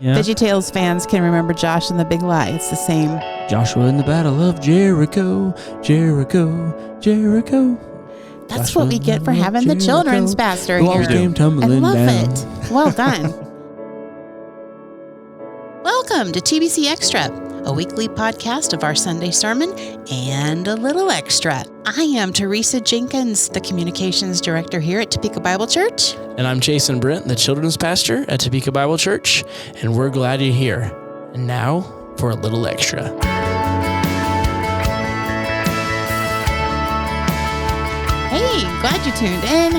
Yeah. VeggieTales fans can remember Josh and the Big Lie. It's the same. Joshua in the Battle of Jericho, Jericho, Jericho. That's Joshua what we get for having the Jericho, children's pastor who always here. came tumbling I love down. it. Well done. Welcome to TBC Extra, a weekly podcast of our Sunday sermon and a little extra. I am Teresa Jenkins, the communications director here at Topeka Bible Church. And I'm Jason Brent, the children's pastor at Topeka Bible Church, and we're glad you're here. And now for a little extra. Hey, glad you tuned in.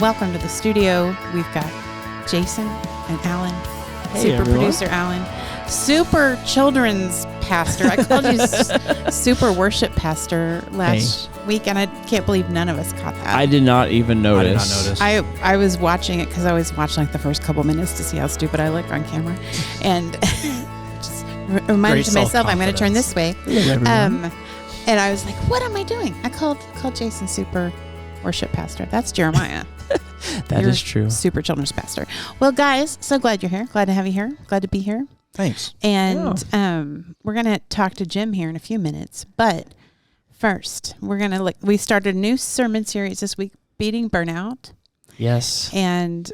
Welcome to the studio. We've got Jason and Alan, super producer Alan, super children's pastor. I called you super worship pastor last week, and I can't believe none of us caught that. I did not even notice. I did not notice. I was watching it because I always watch like the first couple minutes to see how stupid I look on camera, and just reminded to myself I'm going to turn this way. Hello, everyone. And I was like, "What am I doing?" I called Jason super worship pastor. That's Jeremiah. That You're is true. Super children's pastor. Well, guys, so glad you're here. Glad to have you here. Glad to be here. Thanks. And we're going to talk to Jim here in a few minutes. But first, we started a new sermon series this week, Beating Burnout. Yes. And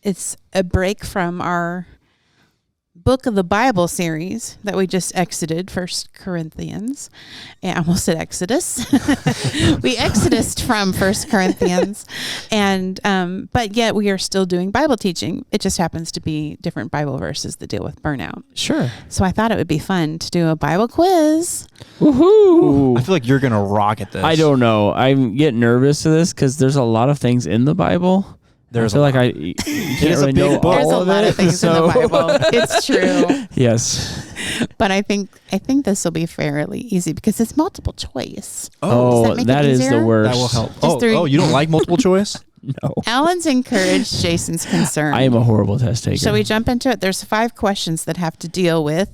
it's a break from our Book of the Bible series that we just exited, 1 Corinthians. I almost said Exodus. We exodused from 1 Corinthians. And but yet we are still doing Bible teaching. It just happens to be different Bible verses that deal with burnout. Sure. So I thought it would be fun to do a Bible quiz. Woohoo! I feel like you're going to rock at this. I don't know. I get nervous to this because there's a lot of things in the Bible. There's I feel a like lot. you can't It is a really big know book. There's a all lot of it, things in the Bible. It's true. Yes. But I think this will be fairly easy because it's multiple choice. Oh, Does that make that it is easier? the worst. That will help. Just through- You don't like multiple choice? No. Alan's encouraged, Jason's concerned. I am a horrible test taker. Shall we jump into it? There's 5 questions that have to deal with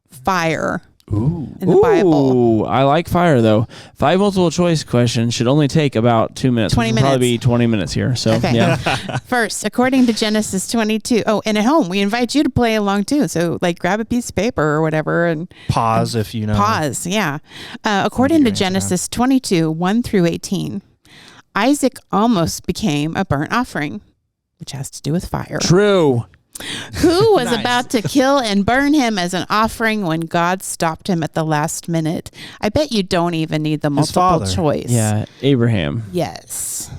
fire Ooh. in the Bible. I like fire, though. 5 multiple choice questions should only take about 2 minutes. 20 which will probably minutes. be 20 minutes here. So, Okay. yeah. First, according to Genesis 22. Oh, and at home, we invite you to play along too. So like grab a piece of paper or whatever and Pause if you know. pause. Yeah. According to Genesis 22, 1 through 18, Isaac almost became a burnt offering, which has to do with fire. True. Who was Nice. about to kill and burn him as an offering when God stopped him at the last minute? I bet you don't even need the multiple father. choice. Yeah, Abraham. Yes.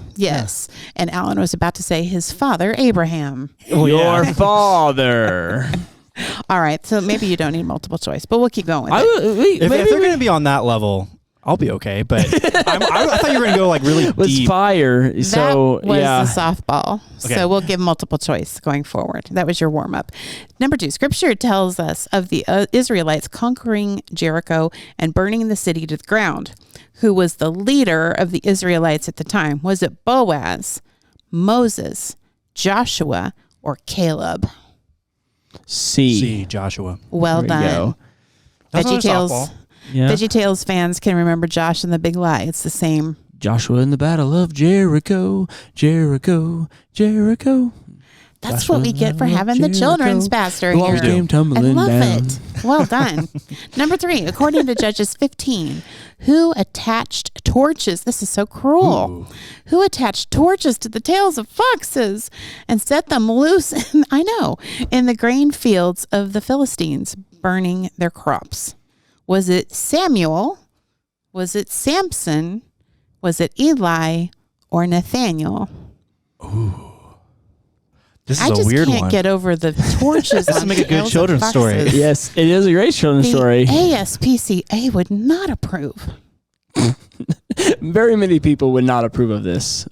And Alan was about to say his father, Abraham. Your father. All right. So maybe you don't need multiple choice, but we'll keep going with it. If they're going to be on that level, I'll be okay. But I thought you were going to go like really It was deep. fire. So, that was yeah. the softball. Okay. So we'll give multiple choice going forward. That was your warm up. Number 2, scripture tells us of the Israelites conquering Jericho and burning the city to the ground. Who was the leader of the Israelites at the time? Was it Boaz, Moses, Joshua, or Caleb? C. Joshua. Well There we done. go. That's another VeggieTales. softball. Yeah. VeggieTales fans can remember Josh and the Big Lie. It's the same. Joshua in the Battle of Jericho, Jericho, Jericho. That's Joshua what we in the get for Battle of having the Jericho, children's pastor who always here. came I tumbling love down. it. Well done. Number 3, according to Judges 15, who attached torches? This is so cruel. Ooh. Who attached torches to the tails of foxes and set them loose? In the grain fields of the Philistines, burning their crops. Was it Samuel? Was it Samson? Was it Eli or Nathaniel? This I is a just weird can't one. get over the torches. This on would make a good tails of children's story. foxes. Yes, it is a great children's The story. ASPCA would not approve. Very many people would not approve of this.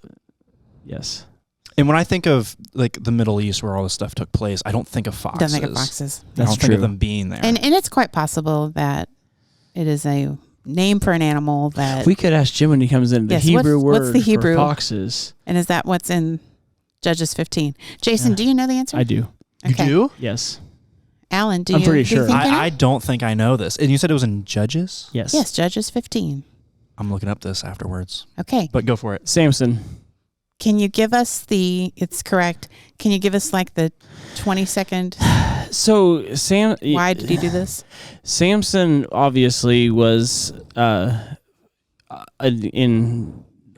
Yes. And when I think of like the Middle East where all this stuff took place, I don't think of foxes. Don't think of foxes. I That's don't think true. of them being there. And it's quite possible that it is a name for an animal that. We could ask Jim when he comes in the Yes, Hebrew what's word the Hebrew? for foxes. and is that what's in Judges 15? Jason, Yeah. do you know the answer? I do. You do? Yes. Alan, do I'm you? pretty do you sure. think you know? I don't think I know this. And you said it was in Judges? Yes. Yes, Judges 15. I'm looking up this afterwards. Okay. But go for it. Samson. can you give us it's correct. Can you give us like the 20-second? So Why did he do this? Samson obviously was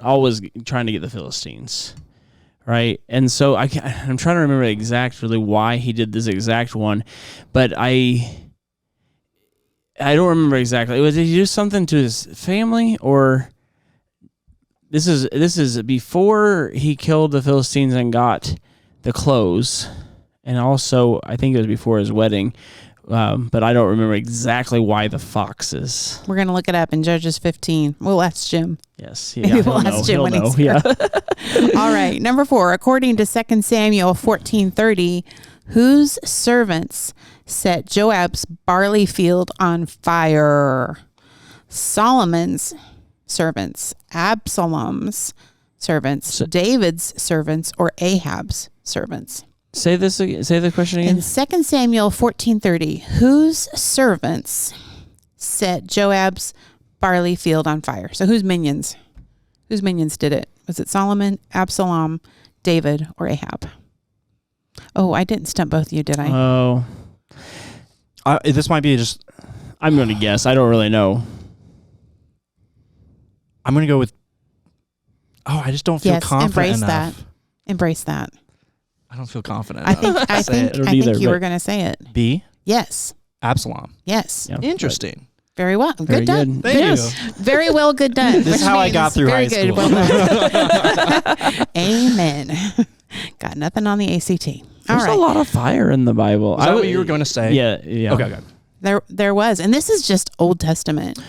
always trying to get the Philistines, right? And so I'm trying to remember exactly why he did this exact one, but I don't remember exactly. Did he do something to his family, or this is before he killed the Philistines and got the clothes, and also I think it was before his wedding. But I don't remember exactly why the foxes. We're going to look it up in Judges 15. We'll ask Jim. Yes. Maybe we'll ask Jim when he's yeah. All right. Number 4, according to 2 Samuel 14:30, whose servants set Joab's barley field on fire? Solomon's servants, Absalom's servants, David's servants, or Ahab's servants? Say the question again. In 2 Samuel 14:30, whose servants set Joab's barley field on fire? So whose minions? Whose minions did it? Was it Solomon, Absalom, David, or Ahab? Oh, I didn't stump both of you, did I? Oh. This might be just... I'm going to guess. I don't really know. I'm going to go with... Oh, I just don't feel confident enough. Embrace that. I don't feel confident I think you were going to say it. B? Yes. Absalom. Yes. Yeah, Interesting. Very well. Very Good done. good. Thank you. Very well. Good done. This is how I got through high school. Well done. Amen. Got nothing on the ACT. There's a lot of fire in the Bible. Is that what you were going to say? Yeah. Okay. There was. And this is just Old Testament.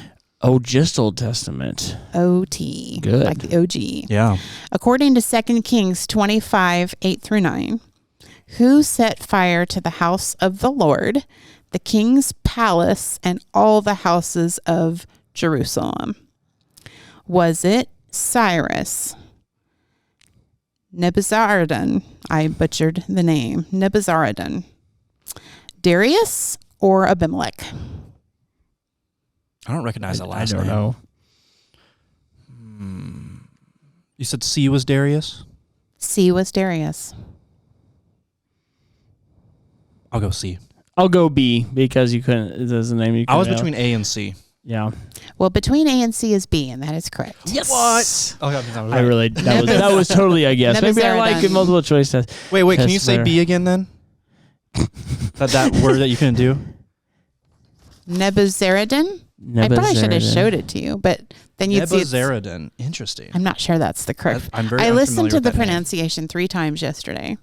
Oh, just Old Testament. OT. Good. Like the OG. Yeah. According to 2 Kings 25:8-9, who set fire to the house of the Lord, the king's palace, and all the houses of Jerusalem? Was it Cyrus, Nebuzaradan, I butchered the name, Nebuzaradan, Darius, or Abimelech? I don't recognize that last name. I don't know. You said C was Darius? C was Darius. I'll go C. I'll go B because you couldn't. There's a name you. I was between A and C. Yeah. Well, between A and C is B, and that is correct. Yes. What? Oh, that was right. I really. That was totally a guess. Maybe I like multiple choice test. Wait. Can you say B again then? that word that you couldn't do. Nebuzaradan? I probably should have showed it to you, but then you'd see Nebuzaradan. Interesting. I'm not sure that's the correct. I'm very I listened to the name. pronunciation 3 times yesterday,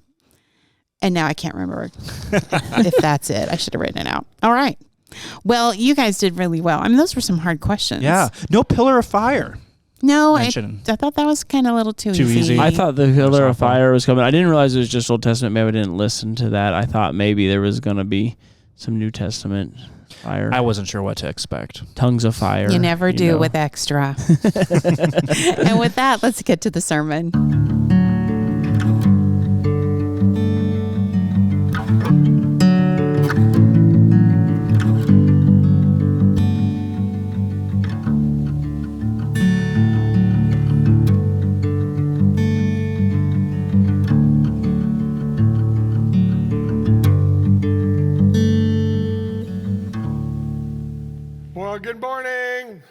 and now I can't remember if that's it. I should have written it out. All right. Well, you guys did really well. I mean, those were some hard questions. Yeah. No pillar of fire. No, I thought that was kind of a little too easy. I thought the pillar of fire was coming. I didn't realize it was just Old Testament. Maybe I didn't listen to that. I thought maybe there was going to be some New Testament fire. I wasn't sure what to expect. Tongues of fire. You never do with extra. And with that, let's get to the sermon. Well, good morning.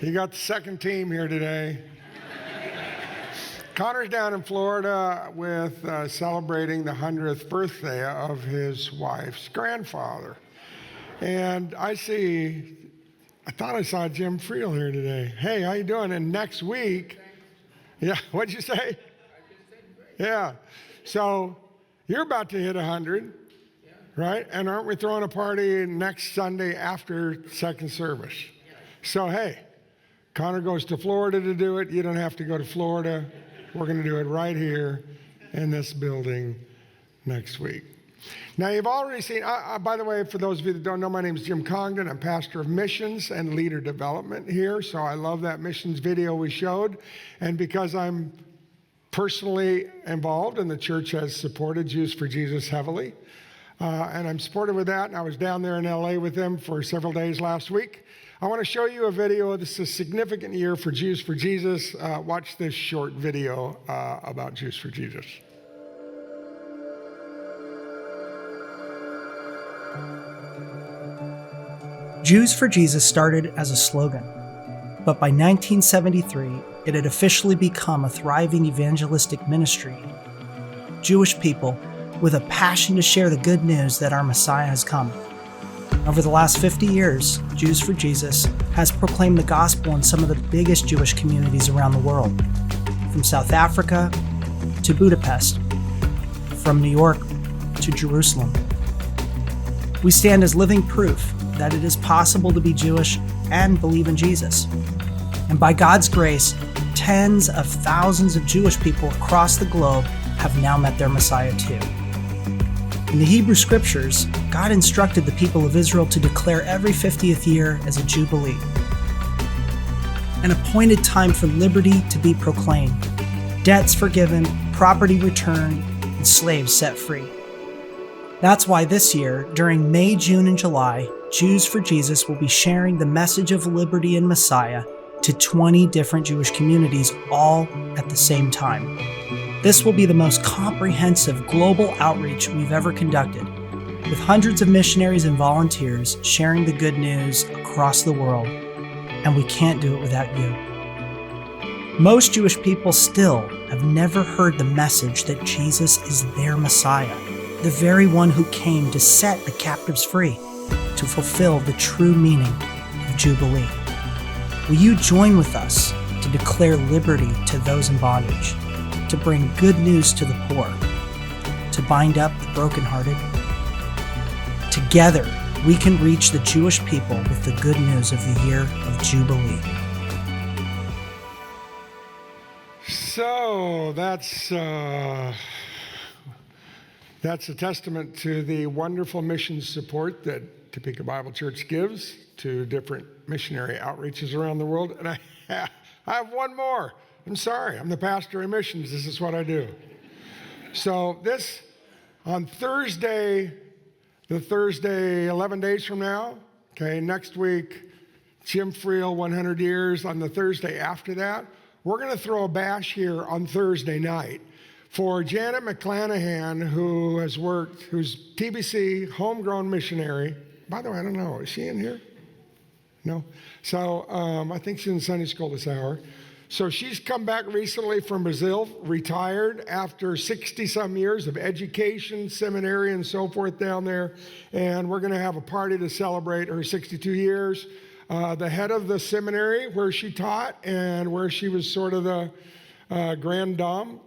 You got the second team here today. Connor's down in Florida with celebrating the 100th birthday of his wife's grandfather. And I thought I saw Jim Friel here today. Hey, how you doing? And next week, yeah, what'd you say? Yeah. So you're about to hit 100. Right? And aren't we throwing a party next Sunday after second service? So, hey, Connor goes to Florida to do it. You don't have to go to Florida. We're going to do it right here in this building next week. Now, you've already seen, by the way, for those of you that don't know, my name is Jim Congdon. I'm pastor of missions and leader development here. So I love that missions video we showed. And because I'm personally involved and the church has supported Jews for Jesus heavily, and I'm supported with that. And I was down there in LA with them for several days last week. I want to show you a video. This is a significant year for Jews for Jesus. Watch this short video about Jews for Jesus. Jews for Jesus started as a slogan, but by 1973, it had officially become a thriving evangelistic ministry. Jewish people with a passion to share the good news that our Messiah has come. Over the last 50 years, Jews for Jesus has proclaimed the gospel in some of the biggest Jewish communities around the world, from South Africa to Budapest, from New York to Jerusalem. We stand as living proof that it is possible to be Jewish and believe in Jesus. And by God's grace, tens of thousands of Jewish people across the globe have now met their Messiah too. In the Hebrew Scriptures, God instructed the people of Israel to declare every 50th year as a Jubilee, an appointed time for liberty to be proclaimed, debts forgiven, property returned, and slaves set free. That's why this year, during May, June, and July, Jews for Jesus will be sharing the message of liberty and Messiah to 20 different Jewish communities all at the same time. This will be the most comprehensive global outreach we've ever conducted, with hundreds of missionaries and volunteers sharing the good news across the world, and we can't do it without you. Most Jewish people still have never heard the message that Jesus is their Messiah, the very one who came to set the captives free, to fulfill the true meaning of Jubilee. Will you join with us to declare liberty to those in bondage, to bring good news to the poor, to bind up the brokenhearted? Together, we can reach the Jewish people with the good news of the year of Jubilee. So that's a testament to the wonderful mission support that Topeka Bible Church gives to different missionary outreaches around the world. And I have one more. I'm sorry, I'm the pastor of missions. This is what I do. So this, on Thursday, 11 days from now, okay, next week, Jim Friel, 100 years. On the Thursday after that, we're going to throw a bash here on Thursday night for Janet McClanahan, who's TBC, homegrown missionary. By the way, I don't know, is she in here? No? So I think she's in Sunday school this hour. So she's come back recently from Brazil, retired after 60-some years of education, seminary, and so forth down there. And we're going to have a party to celebrate her 62 years. The head of the seminary where she taught and where she was sort of the grand dame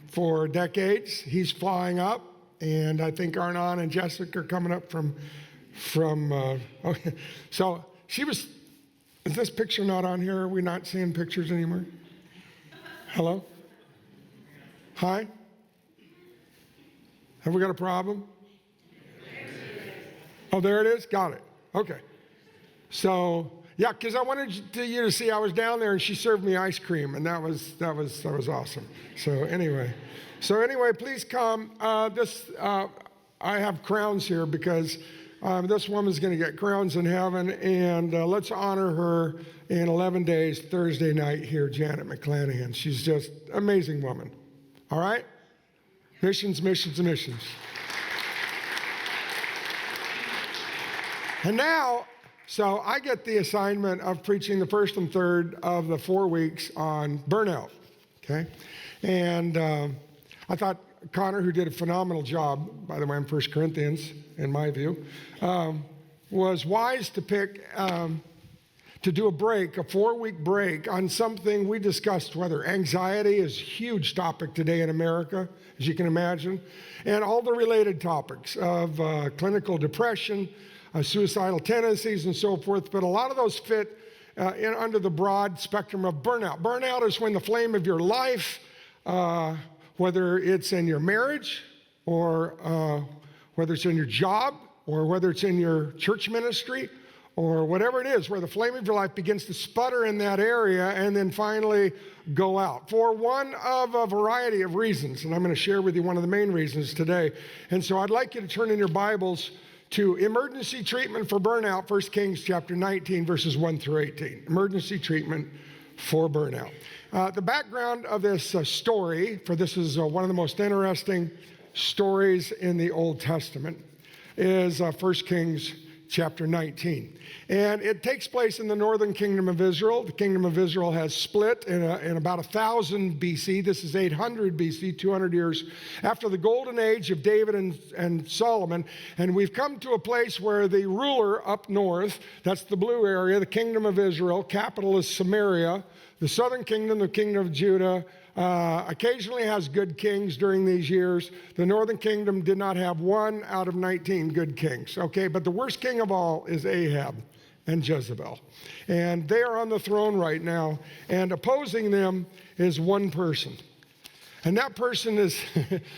for decades, he's flying up. And I think Arnon and Jessica are coming up from okay. So she was. Is this picture not on here? Are we not seeing pictures anymore? Hello? Hi? Have we got a problem? Oh, there it is? Got it. Okay. So, yeah, because I wanted you to see I was down there and she served me ice cream, and that was awesome. So anyway, please come. I have crowns here because this woman's going to get crowns in heaven, and let's honor her in 11 days, Thursday night here, Janet McClanahan. She's just an amazing woman. All right? Missions, missions, and missions. And now, so I get the assignment of preaching the first and third of the 4 weeks on burnout, okay? And I thought Connor, who did a phenomenal job, by the way, in 1 Corinthians, in my view, was wise to pick, to do a 4-week break on something we discussed, whether anxiety is a huge topic today in America, as you can imagine, and all the related topics of clinical depression, suicidal tendencies, and so forth. But a lot of those fit under the broad spectrum of burnout. Burnout is when the flame of your life, whether it's in your marriage or whether it's in your job or whether it's in your church ministry or whatever it is, where the flame of your life begins to sputter in that area and then finally go out for one of a variety of reasons. And I'm going to share with you one of the main reasons today. And so I'd like you to turn in your Bibles to emergency treatment for burnout, 1 Kings chapter 19, verses 1 through 18. Emergency treatment for burnout. The background of this story, for this is one of the most interesting stories in the Old Testament, is 1 Kings chapter 19. And it takes place in the northern kingdom of Israel. The kingdom of Israel has split in about 1000 BC. This is 800 BC, 200 years after the golden age of David and Solomon. And we've come to a place where the ruler up north, that's the blue area, the kingdom of Israel, capital is Samaria. The southern kingdom, the kingdom of Judah, occasionally has good kings during these years. The northern kingdom did not have 1 out of 19 good kings, okay? But the worst king of all is Ahab and Jezebel. And they are on the throne right now, and opposing them is one person. And that person is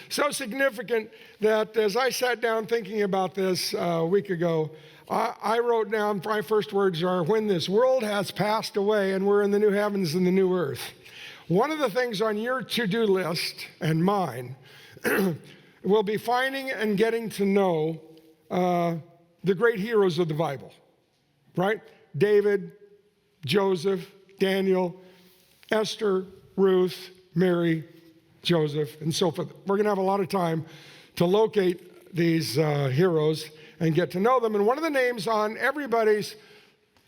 so significant that as I sat down thinking about this a week ago, I wrote down, my first words are, when this world has passed away and we're in the new heavens and the new earth. One of the things on your to-do list and mine will be finding and getting to know the great heroes of the Bible, right? David, Joseph, Daniel, Esther, Ruth, Mary, Joseph, and so forth. We're going to have a lot of time to locate these heroes and get to know them. And one of the names on everybody's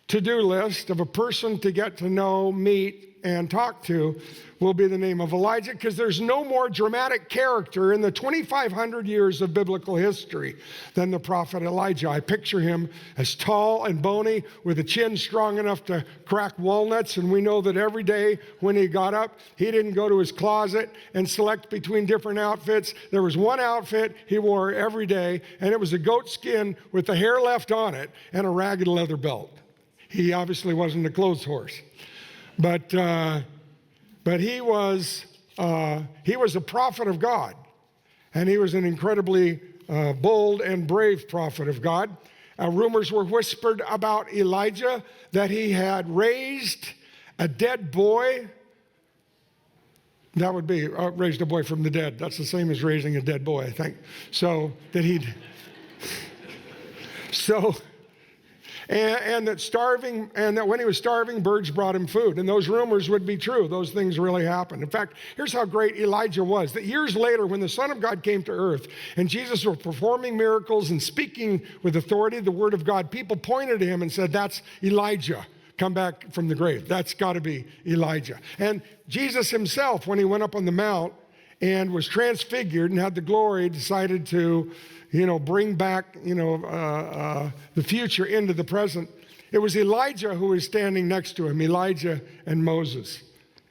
to-do list of a person to get to know, meet, and talk to will be the name of Elijah, because there's no more dramatic character in the 2,500 years of biblical history than the prophet Elijah. I picture him as tall and bony with a chin strong enough to crack walnuts, and we know that every day when he got up, he didn't go to his closet and select between different outfits. There was one outfit he wore every day, and it was a goat skin with the hair left on it and a ragged leather belt. He obviously wasn't a clothes horse. But he was a prophet of God, and he was an incredibly bold and brave prophet of God. Rumors were whispered about Elijah that he had raised a dead boy. That would be raised a boy from the dead. That's the same as raising a dead boy, I think. So that he'd And that when he was starving, birds brought him food. And those rumors would be true. Those things really happened. In fact, here's how great Elijah was. That years later, when the Son of God came to earth and Jesus was performing miracles and speaking with authority the word of God, people pointed to him and said, that's Elijah, come back from the grave. That's got to be Elijah. And Jesus himself, when he went up on the mount and was transfigured and had the glory, decided to bring back, the future into the present. It was Elijah who was standing next to him, Elijah and Moses.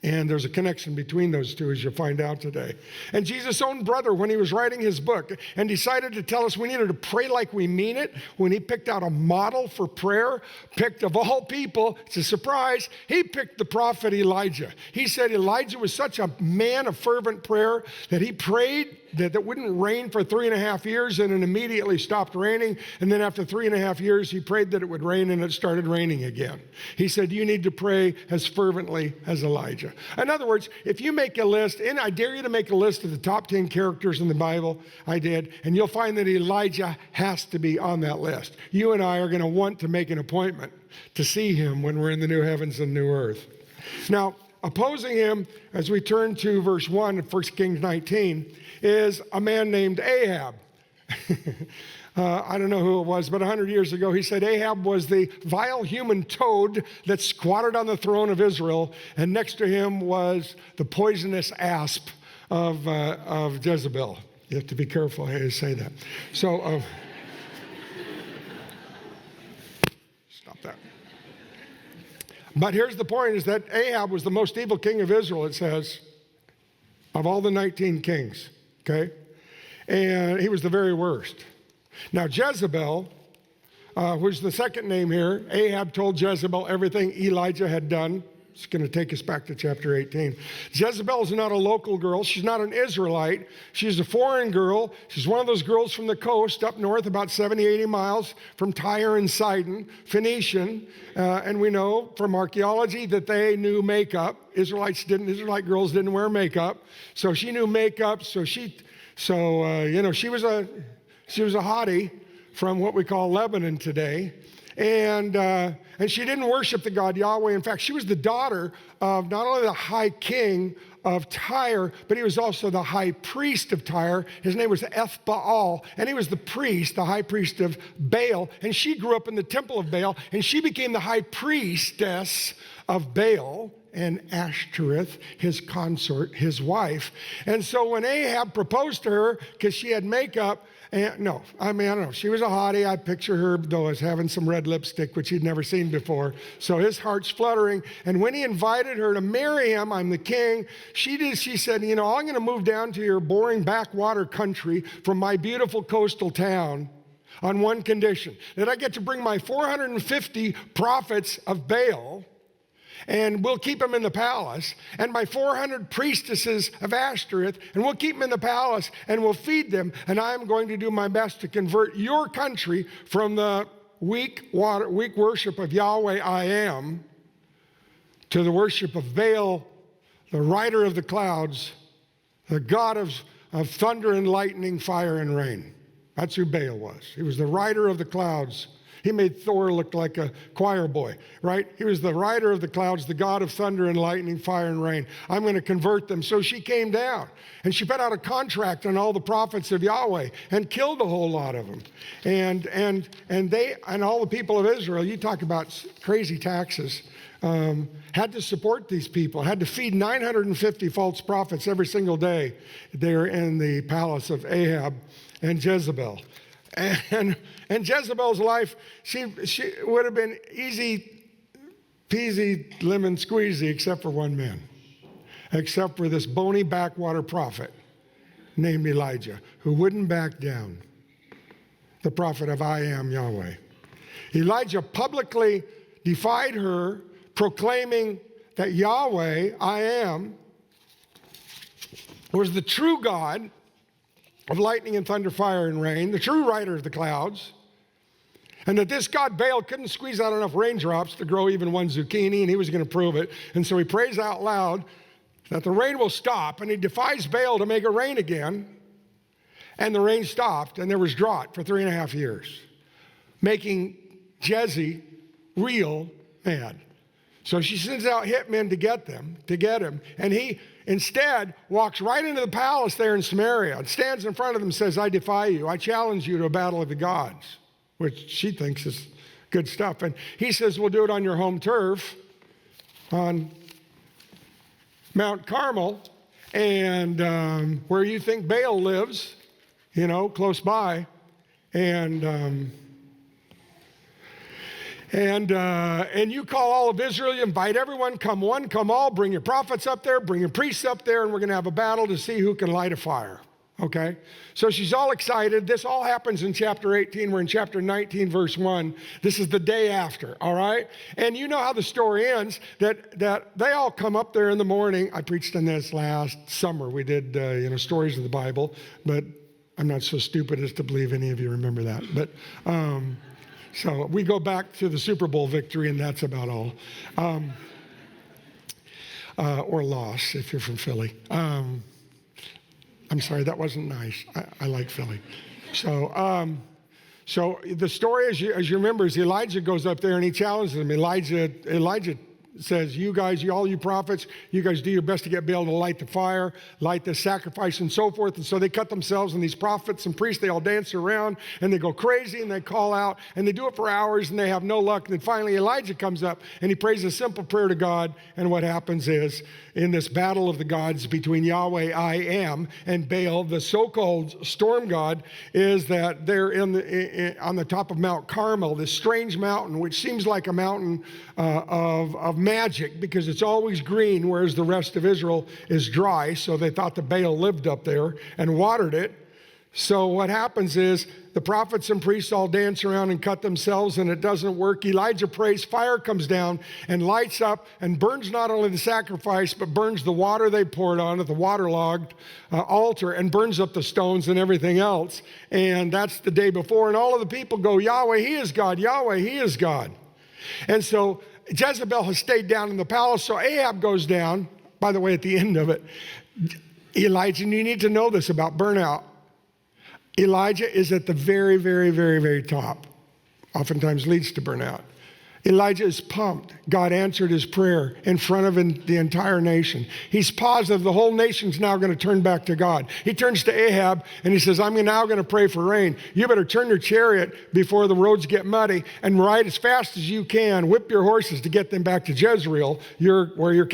And there's a connection between those two, as you'll find out today. And Jesus' own brother, when he was writing his book and decided to tell us we needed to pray like we mean it, when he picked out a model for prayer, picked of all people, it's a surprise, he picked the prophet Elijah. He said Elijah was such a man of fervent prayer that he prayed that it wouldn't rain for 3.5 years, and it immediately stopped raining. And then after 3.5 years, he prayed that it would rain, and it started raining again. He said, you need to pray as fervently as Elijah. In other words, if you make a list, and I dare you to make a list of the top 10 characters in the Bible, I did, and you'll find that Elijah has to be on that list. You and I are going to want to make an appointment to see him when we're in the new heavens and new earth. Now, opposing him, as we turn to verse 1 of 1 Kings 19, is a man named Ahab. I don't know who it was, but 100 years ago, he said Ahab was the vile human toad that squatted on the throne of Israel, and next to him was the poisonous asp of Jezebel. You have to be careful how you say that. So, stop that. But here's the point, is that Ahab was the most evil king of Israel, it says, of all the 19 kings, okay? And he was the very worst. Now, Jezebel, which is the second name here, Ahab told Jezebel everything Elijah had done It's going to take us back to chapter 18. Jezebel is not a local girl. She's not an Israelite. She's a foreign girl. She's one of those girls from the coast up north, about 70, 80 miles from Tyre and Sidon, Phoenician. And we know from archaeology that they knew makeup. Israelite girls didn't wear makeup. So she knew makeup. She was a hottie from what we call Lebanon today. And she didn't worship the God Yahweh. In fact, she was the daughter of not only the high king of Tyre, but he was also the high priest of Tyre. His name was Baal, and he was the priest, the high priest of Baal. And she grew up in the temple of Baal, and she became the high priestess of Baal and Ashtoreth, his consort, his wife. And so when Ahab proposed to her, because she had makeup, I don't know. She was a hottie. I picture her, though, as having some red lipstick, which he'd never seen before. So his heart's fluttering. And when he invited her to marry him, I'm the king, she said, I'm going to move down to your boring backwater country from my beautiful coastal town on one condition, that I get to bring my 450 prophets of Baal, and we'll keep them in the palace, and my 400 priestesses of Ashtoreth, and we'll keep them in the palace, and we'll feed them, and I'm going to do my best to convert your country from the weak worship of Yahweh I am to the worship of Baal, the rider of the clouds, the God of thunder and lightning, fire and rain. That's who Baal was. He was the rider of the clouds. He made Thor look like a choir boy, right? He was the rider of the clouds, the God of thunder and lightning, fire and rain. I'm going to convert them. So she came down, and she put out a contract on all the prophets of Yahweh and killed a whole lot of them. And all the people of Israel, you talk about crazy taxes, had to support these people, had to feed 950 false prophets every single day there in the palace of Ahab and Jezebel. And Jezebel's life, she would have been easy peasy lemon squeezy except for one man, except for this bony backwater prophet named Elijah, who wouldn't back down, the prophet of I am Yahweh. Elijah publicly defied her, proclaiming that Yahweh, I am, was the true God of lightning and thunder, fire and rain, the true rider of the clouds, and that this god Baal couldn't squeeze out enough raindrops to grow even one zucchini, and he was going to prove it. And so he prays out loud that the rain will stop, and he defies Baal to make it rain again, and the rain stopped, and there was drought for 3.5 years, making Jezzy real mad. So she sends out hitmen to get him, and he instead walks right into the palace there in Samaria and stands in front of them and says, I defy you. I challenge you to a battle of the gods, which she thinks is good stuff. And he says, we'll do it on your home turf on Mount Carmel, and where you think Baal lives, close by. And you call all of Israel, you invite everyone, come one, come all, bring your prophets up there, bring your priests up there, and we're going to have a battle to see who can light a fire. Okay? So she's all excited. This all happens in chapter 18. We're in chapter 19, verse 1. This is the day after, all right? And you know how the story ends, that they all come up there in the morning. I preached on this last summer. We did, stories of the Bible, but I'm not so stupid as to believe any of you remember that. But, so we go back to the Super Bowl victory, and that's about all. Or loss, if you're from Philly. I'm sorry, that wasn't nice. I like Philly. So the story, as you remember, is Elijah goes up there and he challenges them. Elijah says, you guys, all you prophets, you guys do your best to get Baal to light the fire, light the sacrifice, and so forth. And so they cut themselves, and these prophets and priests, they all dance around, and they go crazy, and they call out, and they do it for hours, and they have no luck. And then finally Elijah comes up, and he prays a simple prayer to God, and what happens is, in this battle of the gods between Yahweh, I am, and Baal, the so-called storm god, is that they're on the top of Mount Carmel, this strange mountain, which seems like a mountain of magic, because it's always green, whereas the rest of Israel is dry. So they thought the Baal lived up there and watered it. So what happens is the prophets and priests all dance around and cut themselves, and it doesn't work. Elijah prays, fire comes down and lights up and burns not only the sacrifice, but burns the water they poured on it, the waterlogged altar, and burns up the stones and everything else. And that's the day before. And all of the people go, Yahweh, he is God. Yahweh, he is God. And so Jezebel has stayed down in the palace. So Ahab goes down. By the way, at the end of it, Elijah, and you need to know this about burnout. Elijah is at the very, very, very, very top. Oftentimes leads to burnout. Elijah is pumped. God answered his prayer in front of the entire nation. He's positive the whole nation's now going to turn back to God. He turns to Ahab and he says, I'm now going to pray for rain. You better turn your chariot before the roads get muddy and ride as fast as you can. Whip your horses to get them back to Jezreel, one of your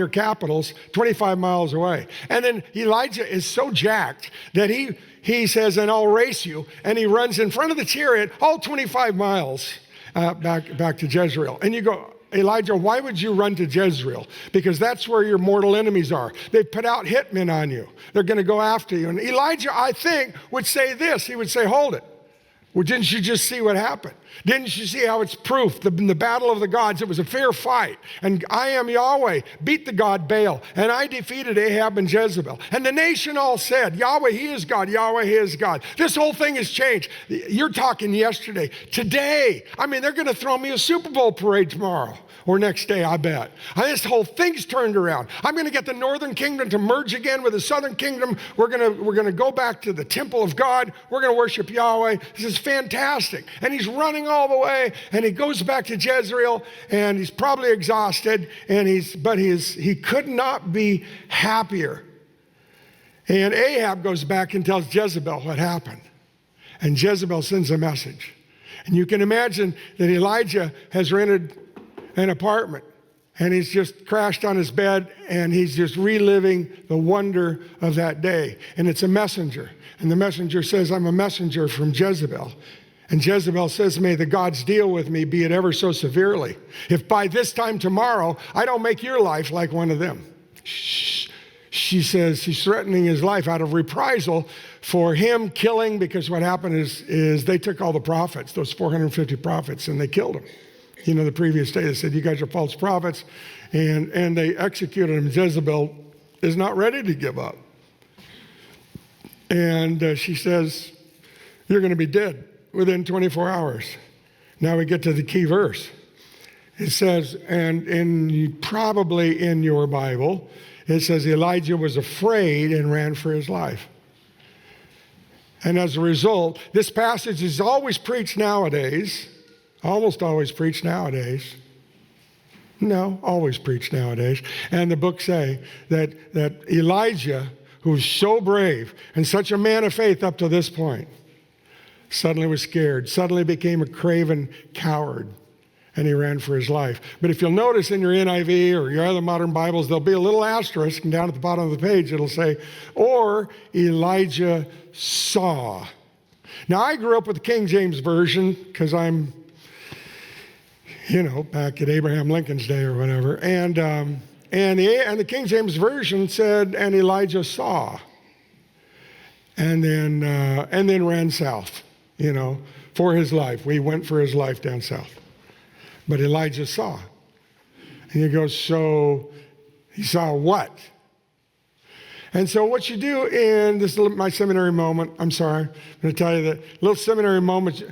capitals, 25 miles away. And then Elijah is so jacked that he says, and I'll race you. And he runs in front of the chariot all 25 miles. Back to Jezreel. And you go, Elijah, why would you run to Jezreel? Because that's where your mortal enemies are. They've put out hitmen on you. They're going to go after you. And Elijah, I think, would say this. He would say, hold it. Well, didn't you just see what happened? Didn't you see how it's proof? In the battle of the gods, it was a fair fight. And I am Yahweh, beat the god Baal. And I defeated Ahab and Jezebel. And the nation all said, Yahweh, he is God. Yahweh, he is God. This whole thing has changed. You're talking yesterday. Today, they're going to throw me a Super Bowl parade tomorrow. Or next day, I bet. This whole thing's turned around. I'm going to get the northern kingdom to merge again with the southern kingdom. We're going to go back to the temple of God. We're going to worship Yahweh. This is fantastic. And he's running all the way, and he goes back to Jezreel, and he's probably exhausted, but he could not be happier. And Ahab goes back and tells Jezebel what happened. And Jezebel sends a message. And you can imagine that Elijah has rented an apartment, and he's just crashed on his bed, and he's just reliving the wonder of that day. And it's a messenger, and the messenger says, I'm a messenger from Jezebel. And Jezebel says, may the gods deal with me, be it ever so severely, if by this time tomorrow I don't make your life like one of them. She says she's threatening his life out of reprisal for him killing, because what happened is they took all the prophets, those 450 prophets, and they killed them. The previous day they said, you guys are false prophets, and they executed him. Jezebel is not ready to give up. And she says, you're going to be dead within 24 hours. Now we get to the key verse. It says, and probably in your Bible, it says Elijah was afraid and ran for his life. And as a result, this passage is always preached nowadays. Almost always preached nowadays. No, always preached nowadays. And the books say that Elijah, who was so brave and such a man of faith up to this point, suddenly was scared, suddenly became a craven coward, and he ran for his life. But if you'll notice in your NIV or your other modern Bibles, there'll be a little asterisk, and down at the bottom of the page it'll say, or Elijah saw. Now, I grew up with the King James Version because I'm back at Abraham Lincoln's day or whatever. And the King James Version said, and Elijah saw. And then ran south, for his life. We went for his life down south. But Elijah saw. And you go, so he saw what? And so what you do in this my seminary moment, I'm sorry, I'm going to tell you that little seminary moment,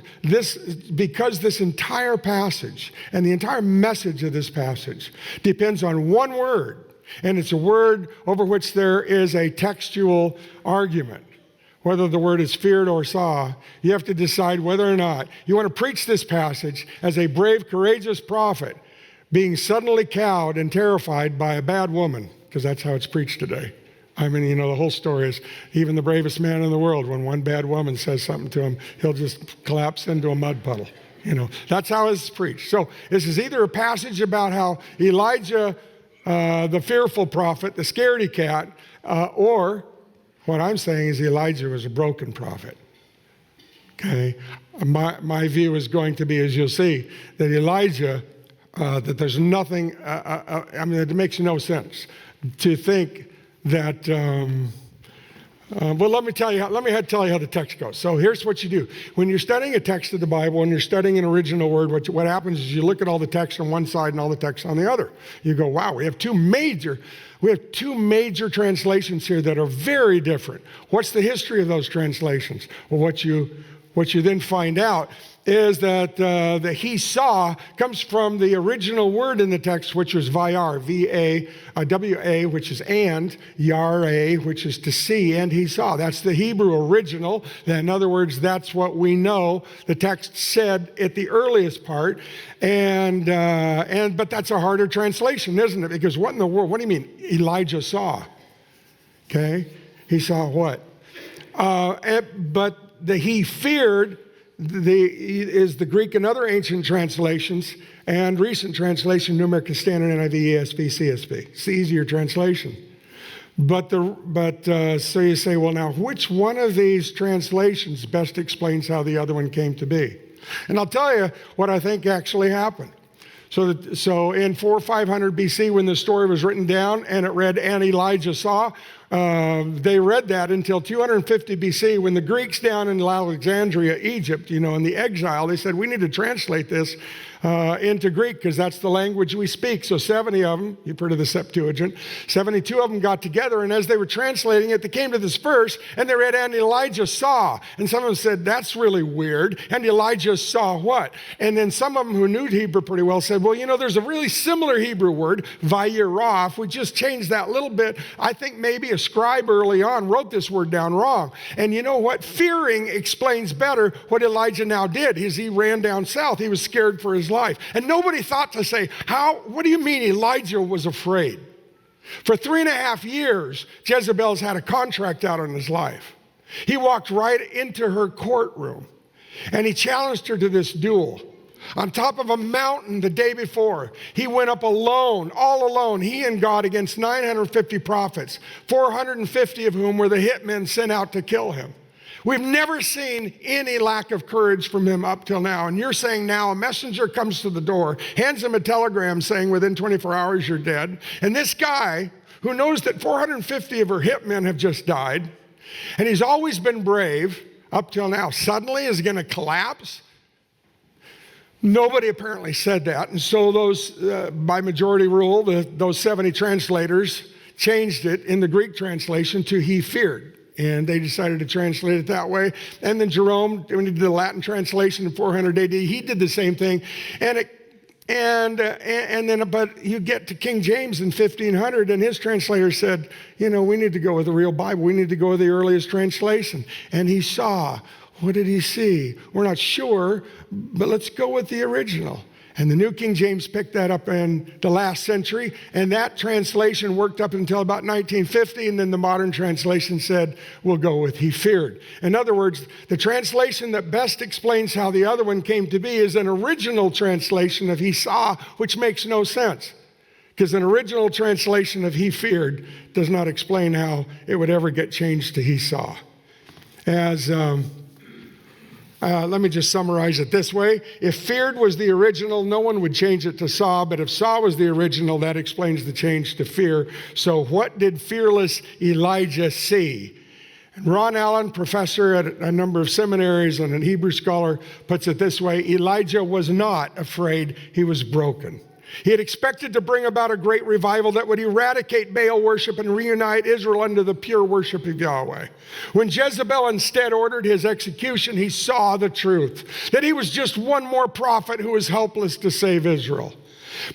because this entire passage and the entire message of this passage depends on one word, and it's a word over which there is a textual argument. Whether the word is feared or saw, you have to decide whether or not you want to preach this passage as a brave, courageous prophet being suddenly cowed and terrified by a bad woman, because that's how it's preached today. The whole story is even the bravest man in the world, when one bad woman says something to him, he'll just collapse into a mud puddle. That's how it's preached. So this is either a passage about how Elijah, the fearful prophet, the scaredy cat, or what I'm saying is Elijah was a broken prophet. Okay? My view is going to be, as you'll see, that Elijah, that there's nothing, it makes no sense to think that But let me tell you how the text goes. So here's what you do. When you're studying a text of the Bible, when you're studying an original word, what happens is you look at all the text on one side and all the text on the other. You go, wow, we have two major translations here that are very different. What's the history of those translations? Well, what you then find out is that the he saw comes from the original word in the text, which was vayar, V-A-W-A, which is and, yar-a, which is to see, and he saw. That's the Hebrew original. In other words, that's what we know the text said at the earliest part. But that's a harder translation, isn't it? Because what in the world, what do you mean Elijah saw? Okay, he saw what? But the he feared is the Greek and other ancient translations and recent translation, New American Standard, NIV, ESV, CSB. It's the easier translation. So you say, well, now, which one of these translations best explains how the other one came to be? And I'll tell you what I think actually happened. So in 400 or 500 BC, when the story was written down and it read, and Elijah saw, they read that until 250 BC, when the Greeks down in Alexandria, Egypt, in the exile, they said, we need to translate this into Greek because that's the language we speak. So 70 of them, you've heard of the Septuagint, 72 of them got together, and as they were translating it, they came to this verse, and they read, and Elijah saw. And some of them said, that's really weird. And Elijah saw what? And then some of them who knew Hebrew pretty well said, well, there's a really similar Hebrew word, vayirah. If we just changed that little bit, I think maybe a scribe early on wrote this word down wrong. And you know what? Fearing explains better what Elijah now did. He ran down south. He was scared for his life. And nobody thought to say, what do you mean Elijah was afraid? For 3.5 years, Jezebel's had a contract out on his life. He walked right into her courtroom and he challenged her to this duel. On top of a mountain the day before, he went up alone, all alone, he and God, against 950 prophets, 450 of whom were the hitmen sent out to kill him. We've never seen any lack of courage from him up till now. And you're saying now a messenger comes to the door, hands him a telegram saying within 24 hours you're dead. And this guy, who knows that 450 of her hitmen have just died, and he's always been brave up till now, suddenly is going to collapse? Nobody apparently said that. And so those, by majority rule, those 70 translators changed it in the Greek translation to he feared. And they decided to translate it that way. And then Jerome, when he did the Latin translation in 400 AD, he did the same thing. But you get to King James in 1500, and his translator said, we need to go with the real Bible. We need to go with the earliest translation. And he saw. What did he see? We're not sure, but let's go with the original. And the New King James picked that up in the last century, and that translation worked up until about 1950, and then the modern translation said, we'll go with he feared. In other words, the translation that best explains how the other one came to be is an original translation of he saw, which makes no sense, because an original translation of he feared does not explain how it would ever get changed to he saw. Let me just summarize it this way. If feared was the original, no one would change it to saw. But if saw was the original, that explains the change to fear. So what did fearless Elijah see? And Ron Allen, professor at a number of seminaries and a Hebrew scholar, puts it this way. Elijah was not afraid. He was broken. He had expected to bring about a great revival that would eradicate Baal worship and reunite Israel under the pure worship of Yahweh. When Jezebel instead ordered his execution, he saw the truth, that he was just one more prophet who was helpless to save Israel.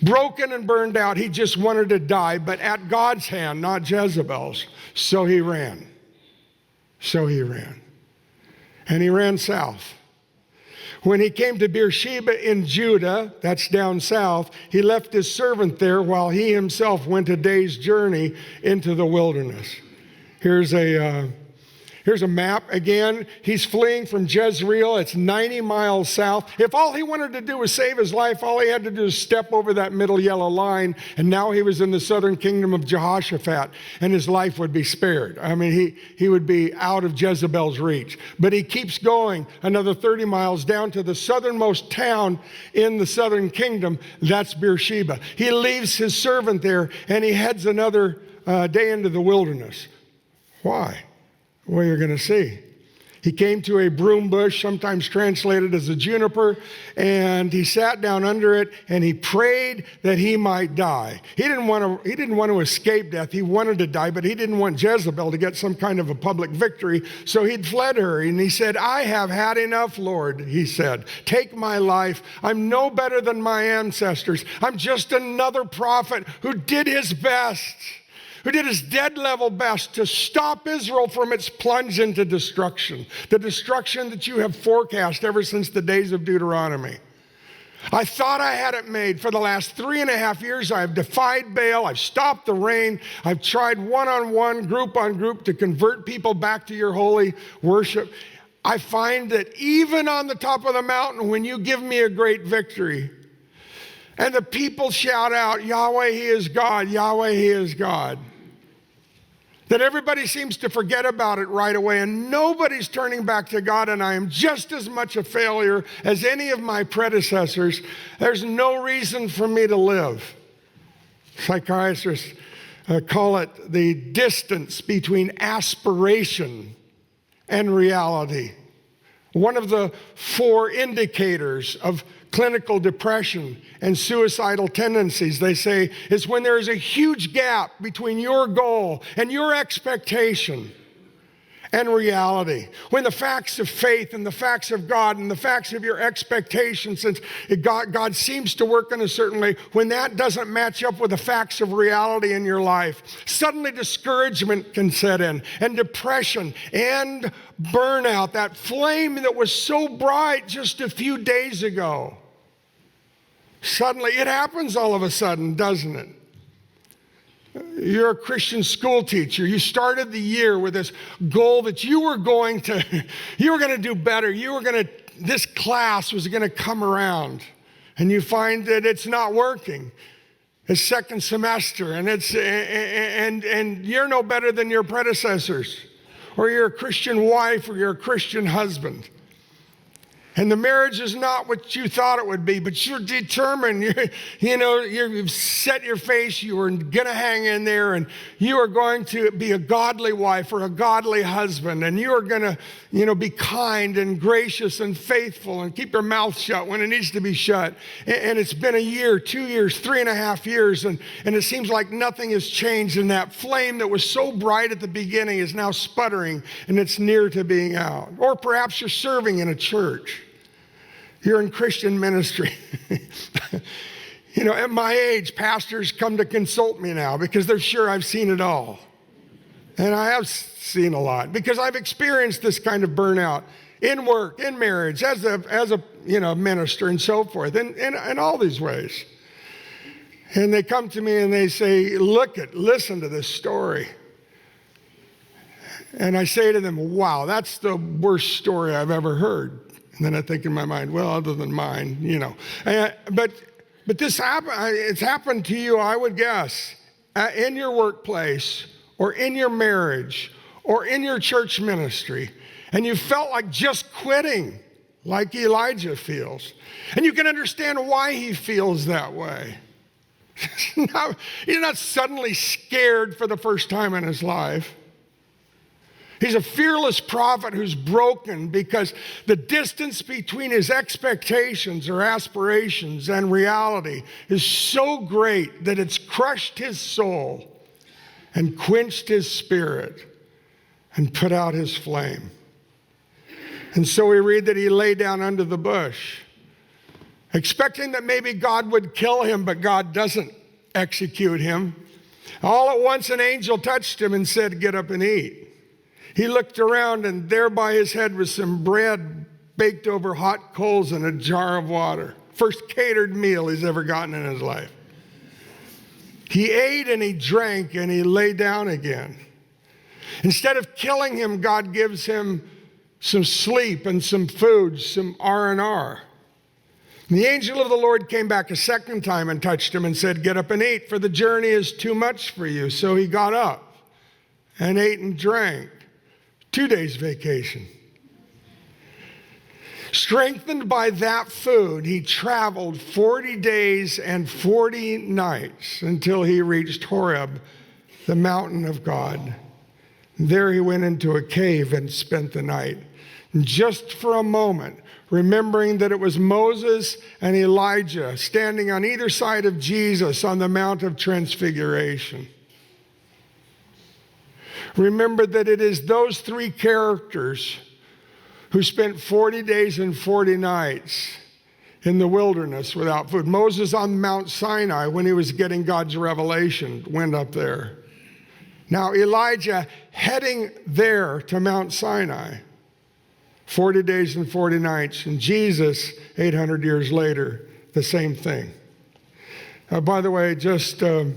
Broken and burned out, he just wanted to die, but at God's hand, not Jezebel's. So he ran. And he ran south. When he came to Beersheba in Judah, that's down south, he left his servant there while he himself went a day's journey into the wilderness. Here's a map. Again, he's fleeing from Jezreel. It's 90 miles south. If all he wanted to do was save his life, all he had to do is step over that middle yellow line, and now he was in the southern kingdom of Jehoshaphat, and his life would be spared. I mean, he would be out of Jezebel's reach. But he keeps going another 30 miles down to the southernmost town in the southern kingdom. That's Beersheba. He leaves his servant there, and he heads another day into the wilderness. Why? Well, you're going to see. He came to a broom bush, sometimes translated as a juniper, and he sat down under it and he prayed that he might die. He didn't want to escape death. He wanted to die, but he didn't want Jezebel to get some kind of a public victory, so he'd fled her. And he said, "I have had enough, Lord," he said. "Take my life. I'm no better than my ancestors. I'm just another prophet who did his best, who did his dead level best to stop Israel from its plunge into destruction, the destruction that you have forecast ever since the days of Deuteronomy. I thought I had it made. For the last 3.5 years, I've defied Baal. I've stopped the rain. I've tried one-on-one, group-on-group to convert people back to your holy worship. I find that even on the top of the mountain, when you give me a great victory, and the people shout out, 'Yahweh, He is God, Yahweh, He is God,' that everybody seems to forget about it right away, and nobody's turning back to God, and I am just as much a failure as any of my predecessors. There's no reason for me to live." Psychiatrists call it the distance between aspiration and reality. One of the 4 indicators of clinical depression and suicidal tendencies, they say, is when there is a huge gap between your goal and your expectation and reality. When the facts of faith and the facts of God and the facts of your expectations, since God seems to work in a certain way, when that doesn't match up with the facts of reality in your life, suddenly discouragement can set in, and depression and burnout, that flame that was so bright just a few days ago. Suddenly, it happens all of a sudden, doesn't it? You're a Christian school teacher. You started the year with this goal that you were going to do better. This class was going to come around, and you find that it's not working. It's second semester, and you're no better than your predecessors, or you're a Christian wife, or you're a Christian husband. And the marriage is not what you thought it would be, but you're determined. You've set your face. You are going to hang in there, and you are going to be a godly wife or a godly husband, and you are going to, be kind and gracious and faithful and keep your mouth shut when it needs to be shut. And it's been a year, 2 years, 3.5 years, and it seems like nothing has changed, and that flame that was so bright at the beginning is now sputtering, and it's near to being out. Or perhaps you're serving in a church. You're in Christian ministry. At my age, pastors come to consult me now because they're sure I've seen it all. And I have seen a lot because I've experienced this kind of burnout in work, in marriage, as a minister and so forth, in all these ways. And they come to me and they say, listen to this story. And I say to them, wow, that's the worst story I've ever heard. And then I think in my mind, well, other than mine, But this it's happened to you, I would guess, in your workplace or in your marriage or in your church ministry. And you felt like just quitting, like Elijah feels. And you can understand why he feels that way. He's not suddenly scared for the first time in his life. He's a fearless prophet who's broken because the distance between his expectations or aspirations and reality is so great that it's crushed his soul and quenched his spirit and put out his flame. And so we read that he lay down under the bush, expecting that maybe God would kill him, but God doesn't execute him. All at once an angel touched him and said, "Get up and eat." He looked around, and there by his head was some bread baked over hot coals and a jar of water. First catered meal he's ever gotten in his life. He ate and he drank and he lay down again. Instead of killing him, God gives him some sleep and some food, some R&R. And the angel of the Lord came back a second time and touched him and said, "Get up and eat, for the journey is too much for you." So he got up and ate and drank. 2 days vacation. Strengthened by that food, he traveled 40 days and 40 nights until he reached Horeb, the mountain of God. There he went into a cave and spent the night. And just for a moment, remembering that it was Moses and Elijah standing on either side of Jesus on the Mount of Transfiguration. Remember that it is those three characters who spent 40 days and 40 nights in the wilderness without food. Moses on Mount Sinai, when he was getting God's revelation, went up there. Now Elijah heading there to Mount Sinai, 40 days and 40 nights. And Jesus, 800 years later, the same thing. By the way, just to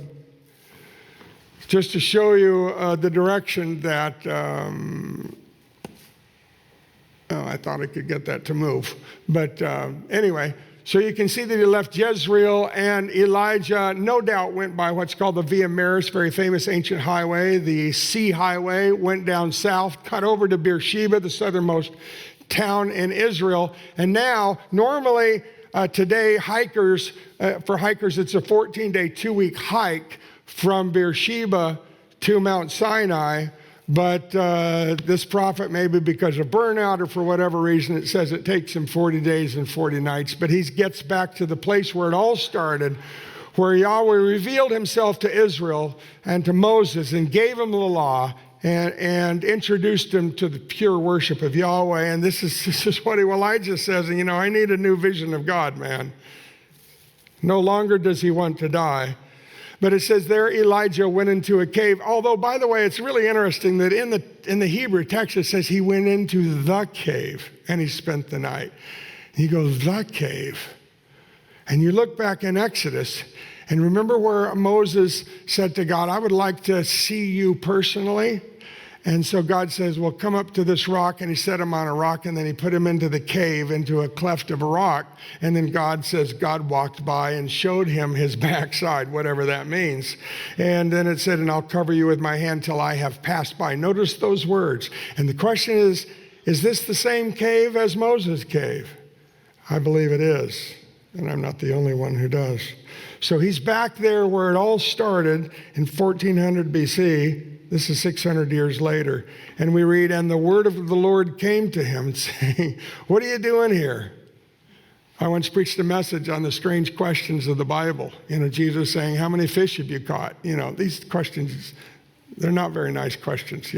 show you the direction that, I thought I could get that to move. But anyway, so you can see that he left Jezreel, and Elijah no doubt went by what's called the Via Maris, very famous ancient highway. The sea highway went down south, cut over to Beersheba, the southernmost town in Israel. And now, normally today, for hikers, it's a 14-day, 2-week hike from Beersheba to Mount Sinai. But this prophet, maybe because of burnout or for whatever reason, it says it takes him 40 days and 40 nights. But he gets back to the place where it all started, where Yahweh revealed himself to Israel and to Moses and gave him the law and introduced him to the pure worship of Yahweh. And this is what Elijah says, and I need a new vision of God, man. No longer does he want to die. But it says there Elijah went into a cave. Although, by the way, it's really interesting that in the Hebrew text it says he went into the cave and he spent the night. And you go, the cave. And you look back in Exodus and remember where Moses said to God, I would like to see you personally. And so God says, well, come up to this rock. And he set him on a rock, and then he put him into the cave, into a cleft of a rock. And then God says God walked by and showed him his backside, whatever that means. And then it said, and I'll cover you with my hand till I have passed by. Notice those words. And the question is this the same cave as Moses' cave? I believe it is. And I'm not the only one who does. So he's back there where it all started in 1400 BC. This is 600 years later. And we read, and the word of the Lord came to him saying, what are you doing here? I once preached a message on the strange questions of the Bible. Jesus saying, how many fish have you caught? These questions, they're not very nice questions,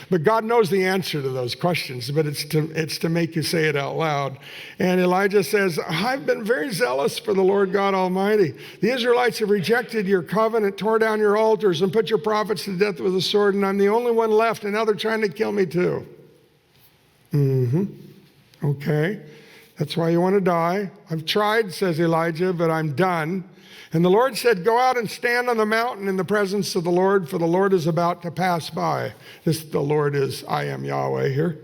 but God knows the answer to those questions, but it's to make you say it out loud. And Elijah says, I've been very zealous for the Lord God Almighty. The Israelites have rejected your covenant, tore down your altars, and put your prophets to death with a sword, and I'm the only one left, and now they're trying to kill me too. Okay, that's why you want to die. I've tried, says Elijah, but I'm done. And the Lord said, go out and stand on the mountain in the presence of the Lord, for the Lord is about to pass by. The Lord is, I am Yahweh here.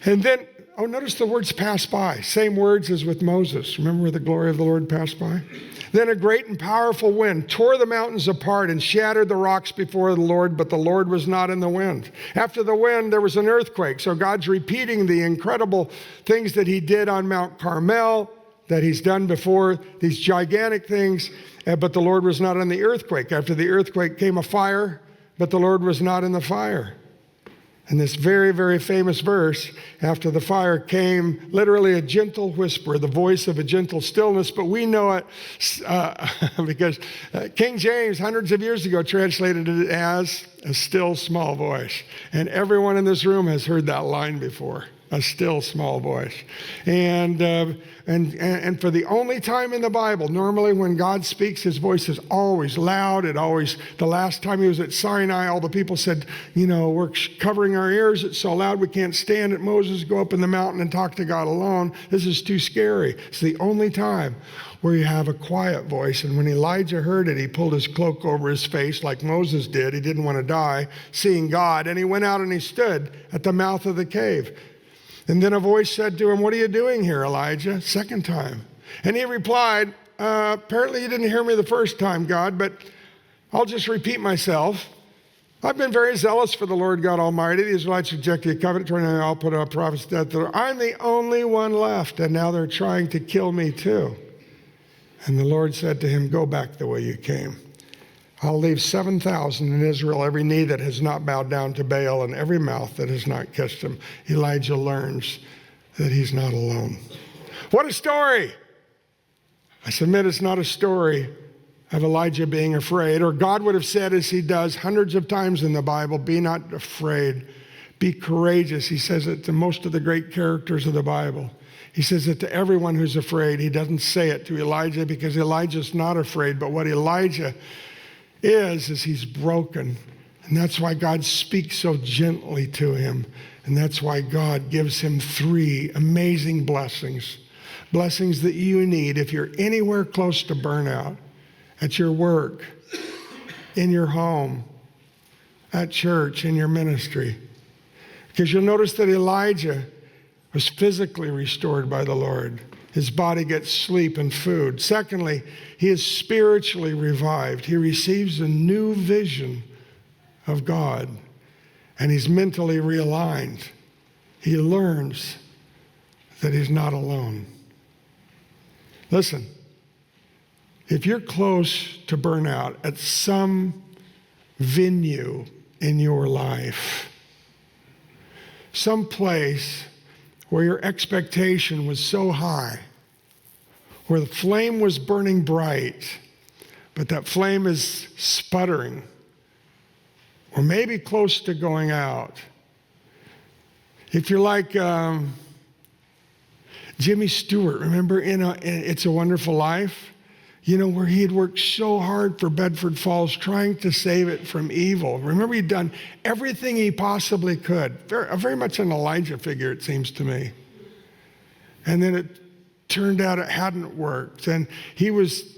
And then, notice the words pass by. Same words as with Moses. Remember where the glory of the Lord passed by? Then a great and powerful wind tore the mountains apart and shattered the rocks before the Lord, but the Lord was not in the wind. After the wind, there was an earthquake. So God's repeating the incredible things that he did on Mount Carmel, that he's done before, these gigantic things, but the Lord was not in the earthquake. After the earthquake came a fire, but the Lord was not in the fire. And this very, very famous verse, after the fire came literally a gentle whisper, the voice of a gentle stillness, but we know it because King James hundreds of years ago translated it as a still small voice. And everyone in this room has heard that line before. A still small voice. And for the only time in the Bible, normally when God speaks, his voice is always loud. The last time he was at Sinai, all the people said, we're covering our ears. It's so loud we can't stand it. Moses, go up in the mountain and talk to God alone. This is too scary. It's the only time where you have a quiet voice. And when Elijah heard it, he pulled his cloak over his face like Moses did. He didn't want to die, seeing God. And he went out and he stood at the mouth of the cave. And then a voice said to him, what are you doing here, Elijah? Second time. And he replied, apparently you didn't hear me the first time, God, but I'll just repeat myself. I've been very zealous for the Lord God Almighty. The Israelites rejected the covenant, turned and all put up prophets to death. I'm the only one left, and now they're trying to kill me too. And the Lord said to him, go back the way you came. I'll leave 7,000 in Israel, every knee that has not bowed down to Baal and every mouth that has not kissed him. Elijah learns that he's not alone. What a story! I submit it's not a story of Elijah being afraid, or God would have said, as he does hundreds of times in the Bible, be not afraid, be courageous. He says it to most of the great characters of the Bible. He says it to everyone who's afraid. He doesn't say it to Elijah because Elijah's not afraid, but what Elijah is he's broken. And that's why God speaks so gently to him. And that's why God gives him 3 amazing blessings. Blessings that you need if you're anywhere close to burnout, at your work, in your home, at church, in your ministry. Because you'll notice that Elijah was physically restored by the Lord. His body gets sleep and food. Secondly, he is spiritually revived. He receives a new vision of God, and he's mentally realigned. He learns that he's not alone. Listen, if you're close to burnout at some venue in your life, some place where your expectation was so high, where the flame was burning bright, but that flame is sputtering, or maybe close to going out. If you're like Jimmy Stewart, remember in It's a Wonderful Life? You know, where he had worked so hard for Bedford Falls trying to save it from evil. Remember, he'd done everything he possibly could. Very much an Elijah figure, it seems to me. And then it turned out it hadn't worked. And he was,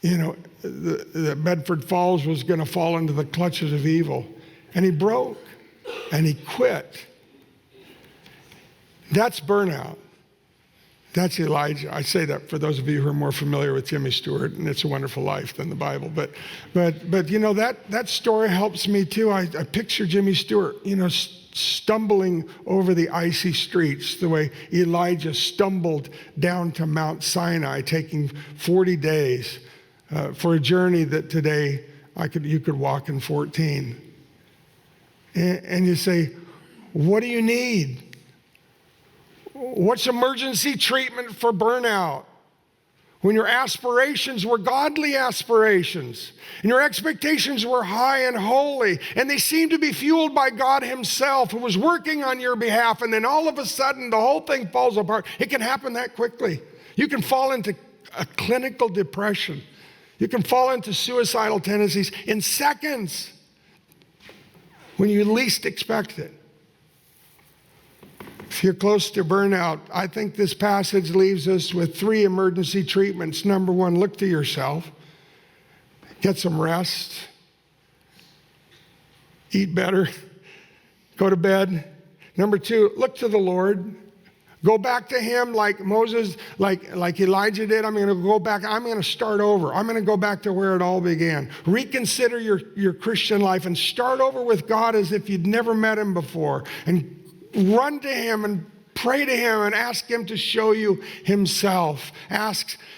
the Bedford Falls was going to fall into the clutches of evil. And he broke, and he quit. That's burnout. That's Elijah. I say that for those of you who are more familiar with Jimmy Stewart and It's a Wonderful Life than the Bible. But that story helps me too. I picture Jimmy Stewart, stumbling over the icy streets the way Elijah stumbled down to Mount Sinai, taking 40 days for a journey that today you could walk in 14. And you say, what do you need? What's emergency treatment for burnout? When your aspirations were godly aspirations, and your expectations were high and holy, and they seemed to be fueled by God himself who was working on your behalf, and then all of a sudden the whole thing falls apart. It can happen that quickly. You can fall into a clinical depression. You can fall into suicidal tendencies in seconds when you least expect it. If you're close to burnout, I think this passage leaves us with 3 emergency treatments. Number 1, look to yourself. Get some rest. Eat better. Go to bed. Number 2, look to the Lord. Go back to him like Moses, like Elijah did. I'm going to go back. I'm going to start over. I'm going to go back to where it all began. Reconsider your Christian life and start over with God as if you'd never met him before. And run to him and pray to him and ask him to show you himself.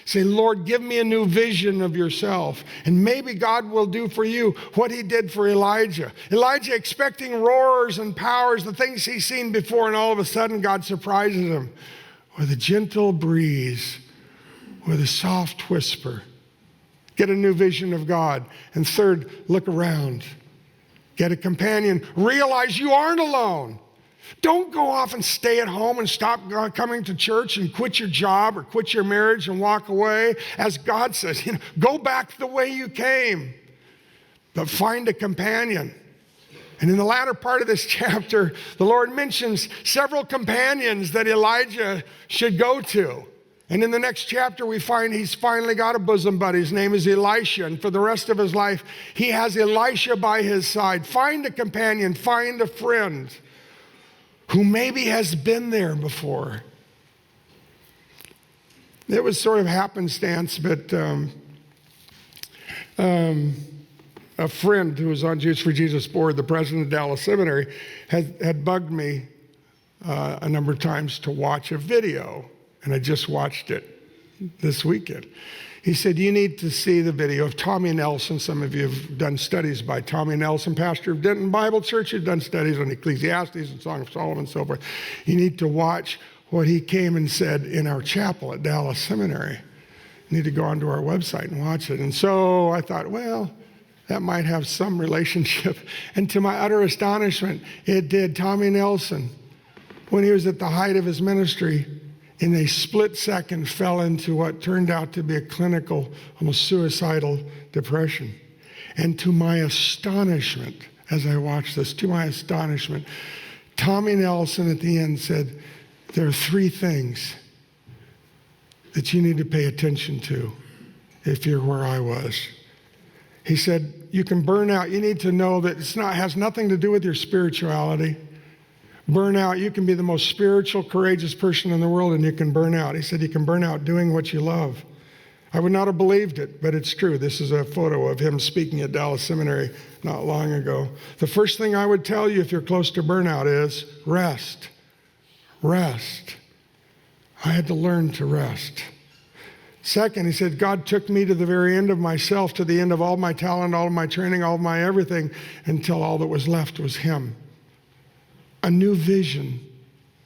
Say, Lord, give me a new vision of yourself. And maybe God will do for you what he did for Elijah. Elijah expecting roars and powers, the things he's seen before, and all of a sudden God surprises him with a gentle breeze, with a soft whisper. Get a new vision of God. And third, look around. Get a companion. Realize you aren't alone. Don't go off and stay at home and stop coming to church and quit your job or quit your marriage and walk away. As God says, go back the way you came, but find a companion. And in the latter part of this chapter, the Lord mentions several companions that Elijah should go to. And in the next chapter, we find he's finally got a bosom buddy. His name is Elisha. And for the rest of his life, he has Elisha by his side. Find a companion, find a friend who maybe has been there before. It was sort of happenstance, but a friend who was on Jews for Jesus board, the president of Dallas Seminary, had bugged me a number of times to watch a video, and I just watched it this weekend. He said, you need to see the video of Tommy Nelson. Some of you have done studies by Tommy Nelson, pastor of Denton Bible Church. You've done studies on Ecclesiastes and Song of Solomon and so forth. You need to watch what he came and said in our chapel at Dallas Seminary. You need to go onto our website and watch it. And so I thought, well, that might have some relationship. And to my utter astonishment, it did. Tommy Nelson, when he was at the height of his ministry, in a split second fell into what turned out to be a clinical, almost suicidal depression. And to my astonishment, as I watched this, to my astonishment, Tommy Nelson at the end said, there are 3 things that you need to pay attention to if you're where I was. He said, you can burn out. You need to know that has nothing to do with your spirituality. Burn out. You can be the most spiritual, courageous person in the world, and you can burn out. He said you can burn out doing what you love. I would not have believed it, but it's true. This is a photo of him speaking at Dallas Seminary not long ago. The first thing I would tell you if you're close to burnout is rest. Rest. I had to learn to rest. Second, he said, God took me to the very end of myself, to the end of all my talent, all of my training, all of my everything, until all that was left was him. A new vision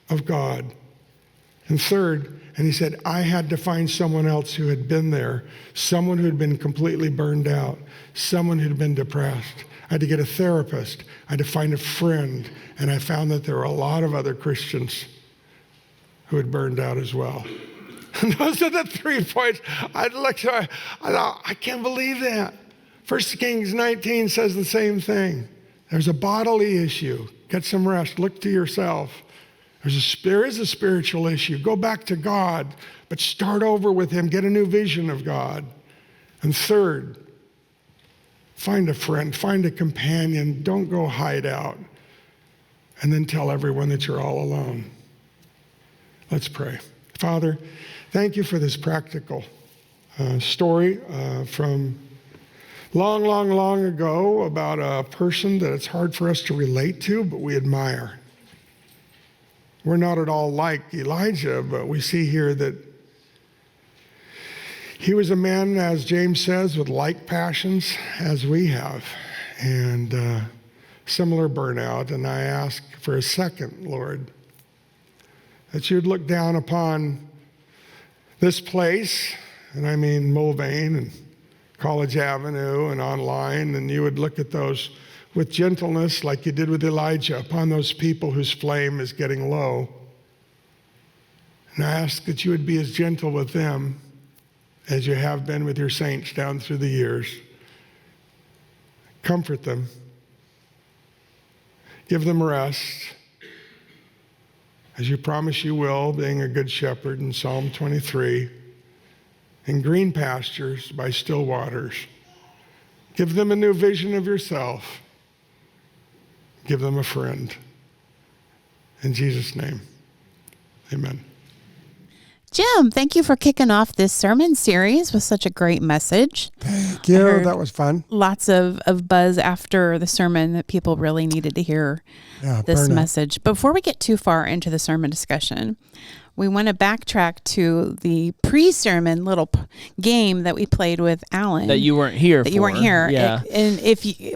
of God. And third, and he said, I had to find someone else who had been there, someone who had been completely burned out, someone who had been depressed. I had to get a therapist. I had to find a friend. And I found that there were a lot of other Christians who had burned out as well. And those are the 3 points. I thought, I can't believe that. 1 Kings 19 says the same thing. There's a bodily issue. Get some rest. Look to yourself. There is a spiritual issue. Go back to God, but start over with him. Get a new vision of God. And third, find a friend, find a companion. Don't go hide out. And then tell everyone that you're all alone. Let's pray. Father, thank you for this practical story from long ago about a person that it's hard for us to relate to, but we admire. We're not at all like Elijah, but we see here that he was a man, as James says, with like passions as we have, and similar burnout. And I ask for a second, Lord, that you'd look down upon this place, and I mean Mulvane and College Avenue and online, and you would look at those with gentleness like you did with Elijah upon those people whose flame is getting low. And I ask that you would be as gentle with them as you have been with your saints down through the years. Comfort them. Give them rest, as you promise you will, being a good shepherd in Psalm 23. In green pastures by still waters. Give them a new vision of yourself. Give them a friend. In Jesus' name, amen. Jim, thank you for kicking off this sermon series with such a great message. Thank you. That was fun. Lots of buzz after the sermon that people really needed to hear this message. Before we get too far into the sermon discussion, we want to backtrack to the pre-sermon little game that we played with Alan. That you weren't here That you weren't here. Yeah. And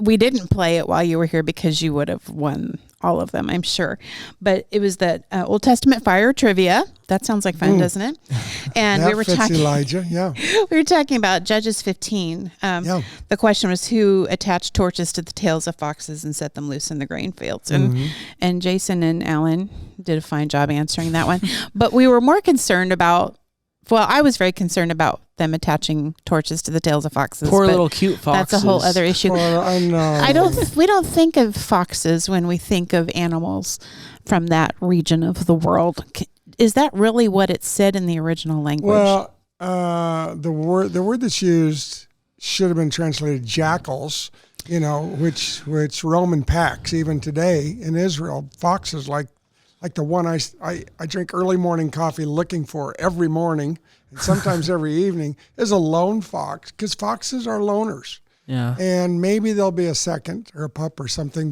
we didn't play it while you were here because you would have won all of them, I'm sure. But it was that Old Testament fire trivia. That sounds like fun, doesn't it? And we were talking Elijah, yeah. We were talking about Judges 15. The question was who attached torches to the tails of foxes and set them loose in the grain fields. And Jason and Alan did a fine job answering that one. But we were more concerned about, well, I was very concerned about them attaching torches to the tails of foxes. Poor little cute foxes. That's a whole other issue. Well, We don't think of foxes when we think of animals from that region of the world. Is that really what it said in the original language? Well, the word that's used should have been translated jackals, which Roman packs even today in Israel. Foxes like the one I drink early morning coffee looking for every morning, and sometimes every evening, is a lone fox, because foxes are loners. Yeah. And maybe there'll be a second or a pup or something,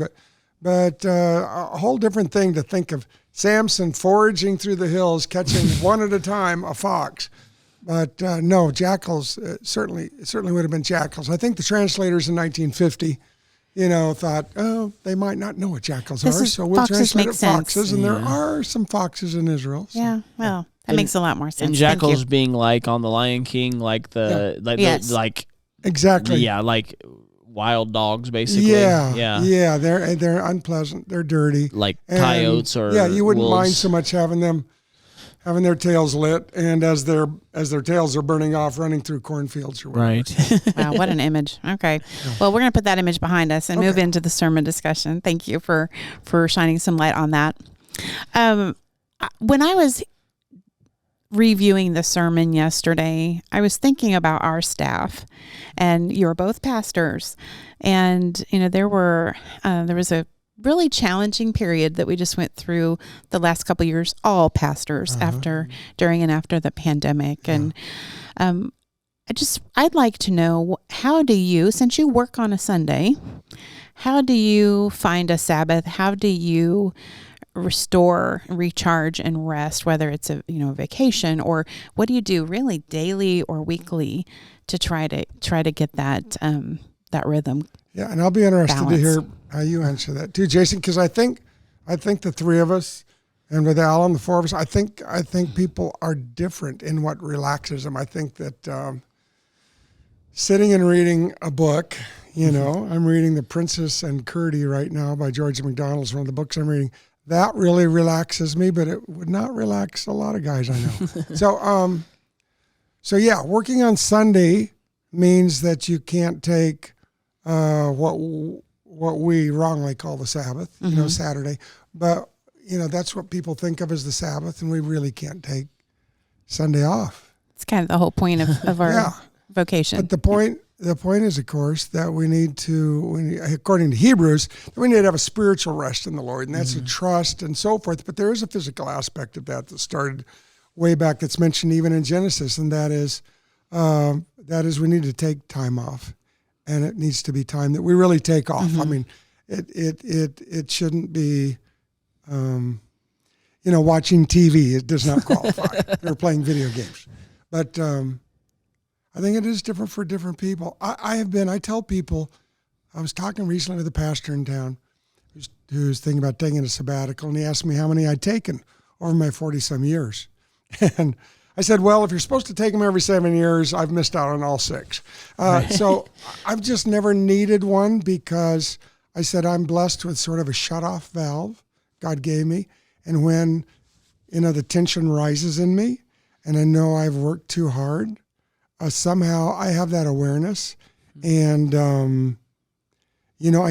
but a whole different thing to think of Samson foraging through the hills, catching one at a time a fox. But no, jackals certainly would have been jackals. I think the translators in 1950, thought, oh, they might not know what jackals are, so we'll translate it foxes. And there are some foxes in Israel. So. Yeah, well, that makes a lot more sense. And jackals being like on the Lion King, like exactly. Yeah, like wild dogs, basically. Yeah. They're unpleasant. They're dirty. Like coyotes or you wouldn't wolves. mind so much having their tails lit, and as their tails are burning off, running through cornfields or whatever. Right. Wow, what an image. Okay. Well, we're going to put that image behind us and move into the sermon discussion. Thank you for shining some light on that. When I was reviewing the sermon yesterday, I was thinking about our staff, and you're both pastors, and there was a really challenging period that we just went through the last couple of years, all pastors, during and after the pandemic. And I'd like to know, how do you, since you work on a Sunday, how do you find a Sabbath? How do you restore, recharge, and rest, whether it's a vacation, or what do you do really daily or weekly to try to get that rhythm? Yeah, and I'll be interested to hear how you answer that too, Jason, because I think the three of us, and with Alan, the four of us, I think people are different in what relaxes them. I think that sitting and reading a book, I'm reading The Princess and Curdie right now by George MacDonald. It's one of the books I'm reading. That really relaxes me, but it would not relax a lot of guys I know. So yeah, working on Sunday means that you can't take what we wrongly call the Sabbath, Saturday. But, that's what people think of as the Sabbath, and we really can't take Sunday off. It's kind of the whole point of our vocation. But the point is, of course, that we need to, according to Hebrews, we need to have a spiritual rest in the Lord, and that's a trust and so forth. But there is a physical aspect of that started way back, that's mentioned even in Genesis, and that is we need to take time off. And it needs to be time that we really take off. I mean, it shouldn't be, watching TV. It does not qualify. Or playing video games. But I think it is different for different people. I tell people, I was talking recently with a pastor in town who's thinking about taking a sabbatical, and he asked me how many I'd taken over my 40-some years. And I said, well, if you're supposed to take them every 7 years, I've missed out on all 6. So I've just never needed one, because I said I'm blessed with sort of a shut-off valve God gave me. And when, the tension rises in me and I know I've worked too hard, somehow I have that awareness. And, I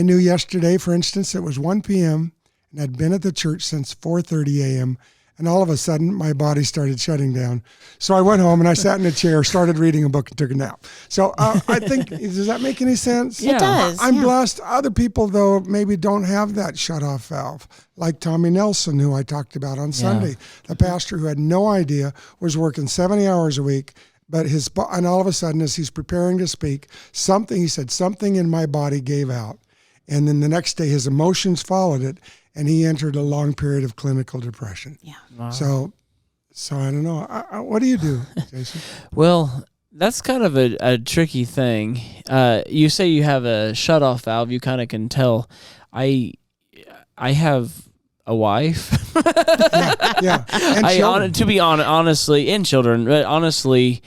knew yesterday, for instance, it was 1 p.m. and I'd been at the church since 4:30 a.m., and all of a sudden, my body started shutting down. So I went home and I sat in a chair, started reading a book, and took a nap. So I think, does that make any sense? Yeah. It does. I'm blessed. Other people, though, maybe don't have that shut-off valve, like Tommy Nelson, who I talked about on Sunday. The pastor who had no idea, was working 70 hours a week, and all of a sudden, as he's preparing to speak, he said, something in my body gave out. And then the next day, his emotions followed it, and he entered a long period of clinical depression. Yeah. Wow. So I don't know. What do you do, Jason? Well, that's kind of a tricky thing. You say you have a shut-off valve. You kind of can tell. I have a wife. yeah. And children. To be honestly, and children. But honestly,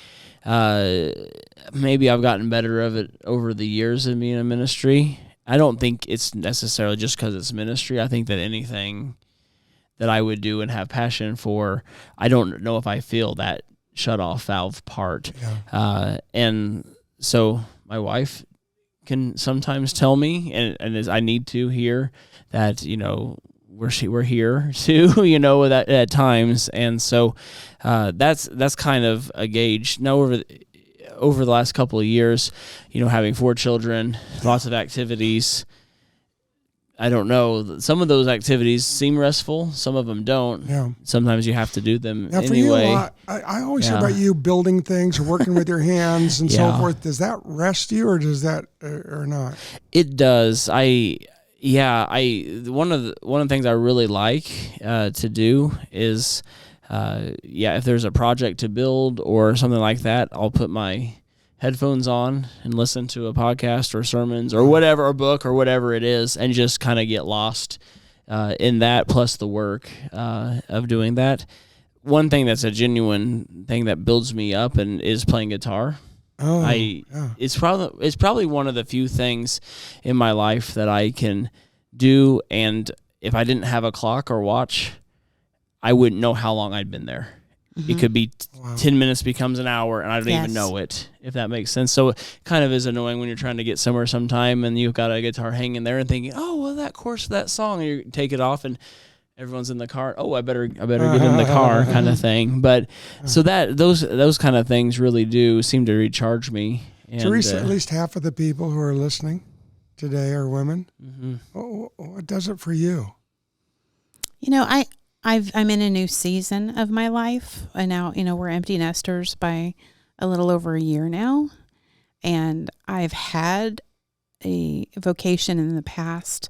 maybe I've gotten better of it over the years of being in ministry. I don't think it's necessarily just because it's ministry. I think that anything that I would do and have passion for, I don't know if I feel that shut-off valve part. Yeah. And so my wife can sometimes tell me, and as I need to hear, that, we're here too, at times. And so that's kind of a gauge. Now, over the last couple of years, having 4 children, lots of activities, I don't know. Some of those activities seem restful. Some of them don't. Yeah. Sometimes you have to do them now, anyway. For you, I always hear about you building things or working with your hands and so forth. Does that rest you, or does that, or not? It does. One of the things I really like to do is if there's a project to build or something like that, I'll put my headphones on and listen to a podcast or sermons or whatever, or book or whatever it is, and just kind of get lost in that, plus the work of doing that. One thing that's a genuine thing that builds me up and is playing guitar. It's probably one of the few things in my life that I can do, and if I didn't have a clock or watch, I wouldn't know how long I'd been there. It could be 10 minutes becomes an hour, and I don't even know it, if that makes sense. So it kind of is annoying when you're trying to get somewhere sometime, and you've got a guitar hanging there and thinking, oh, well, that chorus of that song, and you take it off, and everyone's in the car. Oh, I better get in the car, kind of thing. But so that those kind of things really do seem to recharge me. And, Teresa, at least half of the people who are listening today are women. What does it for you? I'm in a new season of my life, and now, we're empty nesters by a little over a year now, and I've had a vocation in the past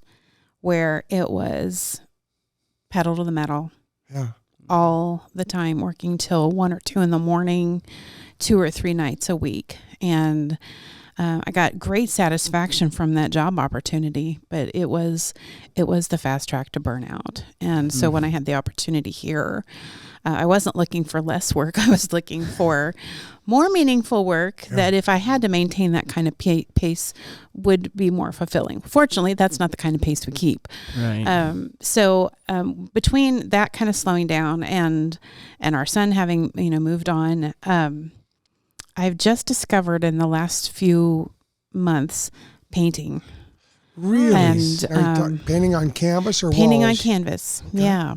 where it was pedal to the metal all the time, working till 1 or 2 in the morning, 2 or 3 nights a week, and I got great satisfaction from that job opportunity, but it was the fast track to burnout. And so when I had the opportunity here, I wasn't looking for less work. I was looking for more meaningful work that, if I had to maintain that kind of pace, would be more fulfilling. Fortunately, that's not the kind of pace we keep. Right. So between that kind of slowing down and our son having moved on, I've just discovered in the last few months painting. Really? And painting on canvas or painting walls? on canvas. Okay. Yeah.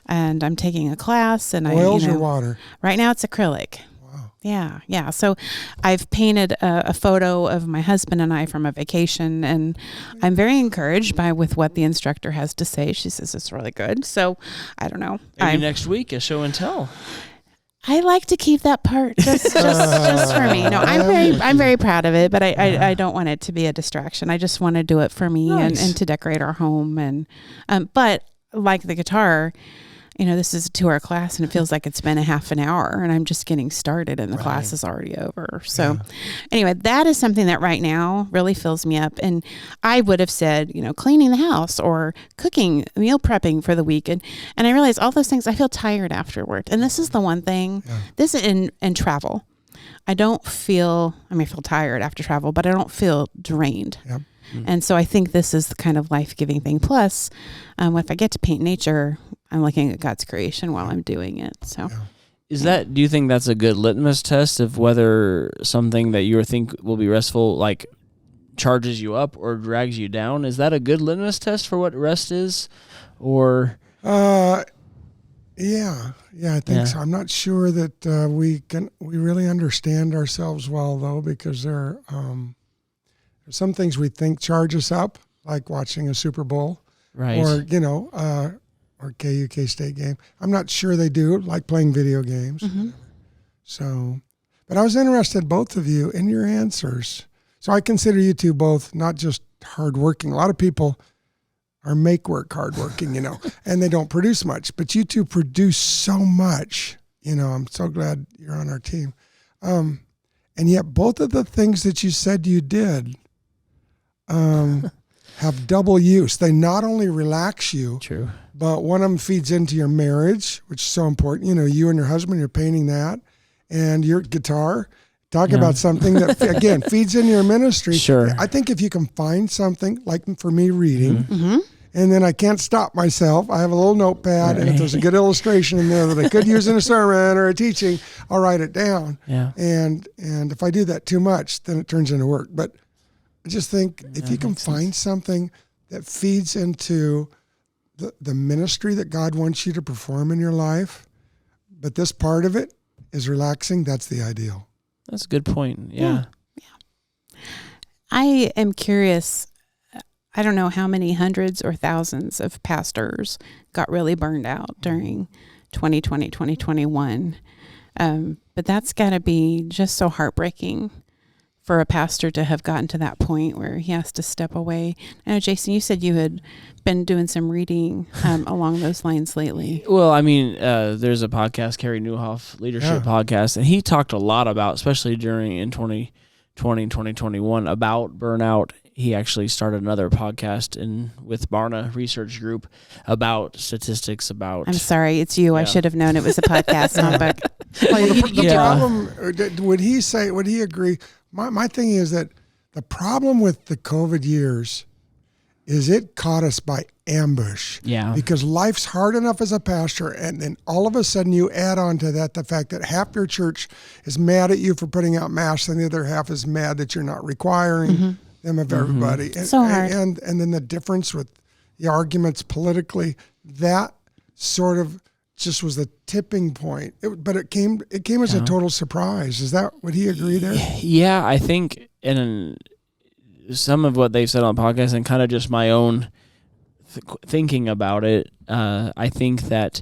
And I'm taking a class, and oils or water? Right now it's acrylic. Wow. Yeah. So I've painted a photo of my husband and I from a vacation, and I'm very encouraged with what the instructor has to say. She says it's really good. So I don't know. Maybe next week a show and tell. I like to keep that part just for me. No, I'm very proud of it, but I don't want it to be a distraction. I just want to do it for me and to decorate our home. And but like the guitar, this is a 2-hour class, and it feels like it's been a half an hour, and I'm just getting started, and the class is already over. So anyway, that is something that right now really fills me up. And I would have said, cleaning the house or cooking, meal prepping for the week. And I realized all those things, I feel tired afterward. And this is the one thing, this in travel. I feel tired after travel, but I don't feel drained. Yep. And so I think this is the kind of life-giving thing. Plus, if I get to paint nature, I'm looking at God's creation while I'm doing it. So, do you think that's a good litmus test of whether something that you think will be restful, like, charges you up or drags you down? Is that a good litmus test for what rest is? Or I think so. I'm not sure that we really understand ourselves well, though, because there are some things we think charge us up, like watching a Super Bowl, right? Or or KUK State game. I'm not sure they do, like playing video games. So, but I was interested, both of you, in your answers. So I consider you two both not just hardworking. A lot of people are make-work hardworking, and they don't produce much. But you two produce so much. I'm so glad you're on our team. And yet both of the things that you said you did have double use. They not only relax you, true, but one of them feeds into your marriage, which is so important. You and your husband, you're painting that, and your guitar. Talk about something that, again, feeds into your ministry. Sure. I think if you can find something, like for me, reading, and then I can't stop myself. I have a little notepad, and if there's a good illustration in there that I could use in a sermon or a teaching, I'll write it down. Yeah. And if I do that too much, then it turns into work. But I just think if you can find something that feeds into the ministry that God wants you to perform in your life, but this part of it is relaxing, that's the ideal. That's a good point. Yeah. I am curious. I don't know how many hundreds or thousands of pastors got really burned out during 2020, 2021. But that's got to be just so heartbreaking for a pastor to have gotten to that point where he has to step away. I know, Jason, you said you had been doing some reading along those lines lately. Well, I mean, there's a podcast, Carey Nieuwhof Leadership Podcast, and he talked a lot about, especially in 2020 and 2021, about burnout. He actually started another podcast with Barna Research Group about statistics about... I'm sorry, it's you. I should have known it was a podcast, not a book. Well, the problem, would he agree? My thing is that the problem with the COVID years is it caught us by ambush. Yeah. Because life's hard enough as a pastor, and then all of a sudden you add on to that the fact that half your church is mad at you for putting out masks, and the other half is mad that you're not requiring them of everybody. And, so hard. And then the difference with the arguments politically, that sort of just was the tipping point. But it came as a total surprise. Would he agree there? Yeah, I think, and some of what they've said on the podcast and kind of just my own thinking about it, I think that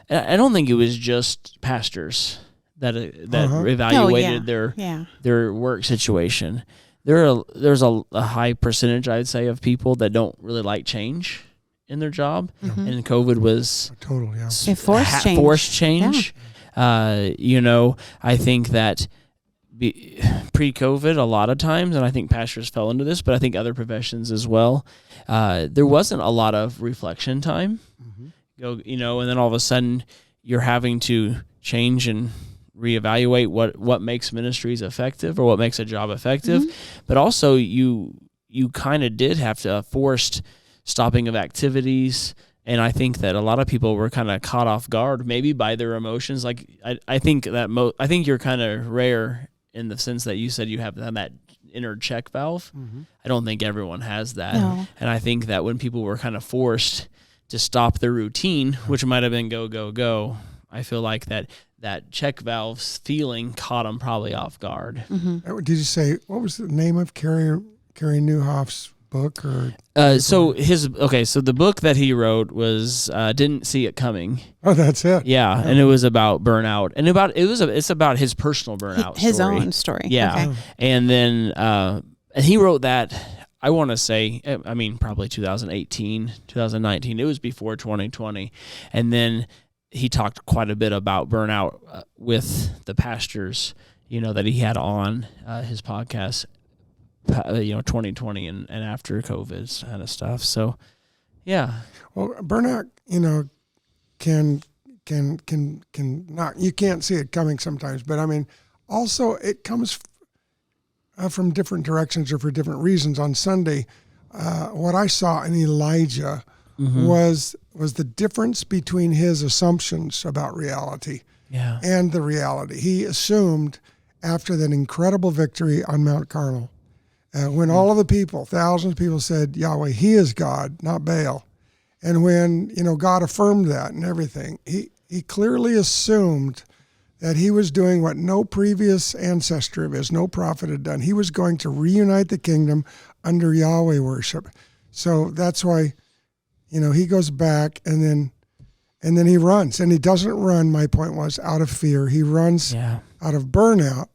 I don't think it was just pastors that evaluated their work situation. There's a high percentage, I'd say, of people that don't really like change in their job, and COVID was forced change. Yeah. I think that pre-COVID, a lot of times, and I think pastors fell into this, but I think other professions as well, there wasn't a lot of reflection time. And then all of a sudden you're having to change and reevaluate what makes ministries effective or what makes a job effective. But also you kind of did have to forced stopping of activities. And I think that a lot of people were kind of caught off guard, maybe by their emotions. Like I think you're kind of rare in the sense that you said you have that inner check valve. I don't think everyone has that. No. And I think that when people were kind of forced to stop their routine, which might have been go, go, go, I feel like that check valve's feeling caught them probably off guard. Did you say, what was the name of Carey Nieuwhof's book? Or so the book that he wrote was Didn't See It Coming. Oh, that's it. Yeah, and it was about burnout, and it's about his personal burnout, his own story. Yeah, okay. And then and he wrote that, I want to say, I mean, probably 2018, 2019. It was before 2020, and then he talked quite a bit about burnout with the pastors, that he had on his podcast. 2020 and after COVID kind of stuff. So, yeah. Well, burnout, can not, you can't see it coming sometimes, but I mean, also it comes from different directions or for different reasons. On Sunday, what I saw in Elijah was the difference between his assumptions about reality and the reality. He assumed after that incredible victory on Mount Carmel, when all of the people, thousands of people said, Yahweh, he is God, not Baal. And when, God affirmed that and everything, he clearly assumed that he was doing what no previous ancestor of his, no prophet had done. He was going to reunite the kingdom under Yahweh worship. So that's why, he goes back and then he runs. And he doesn't run, my point was, out of fear. He runs out of burnout.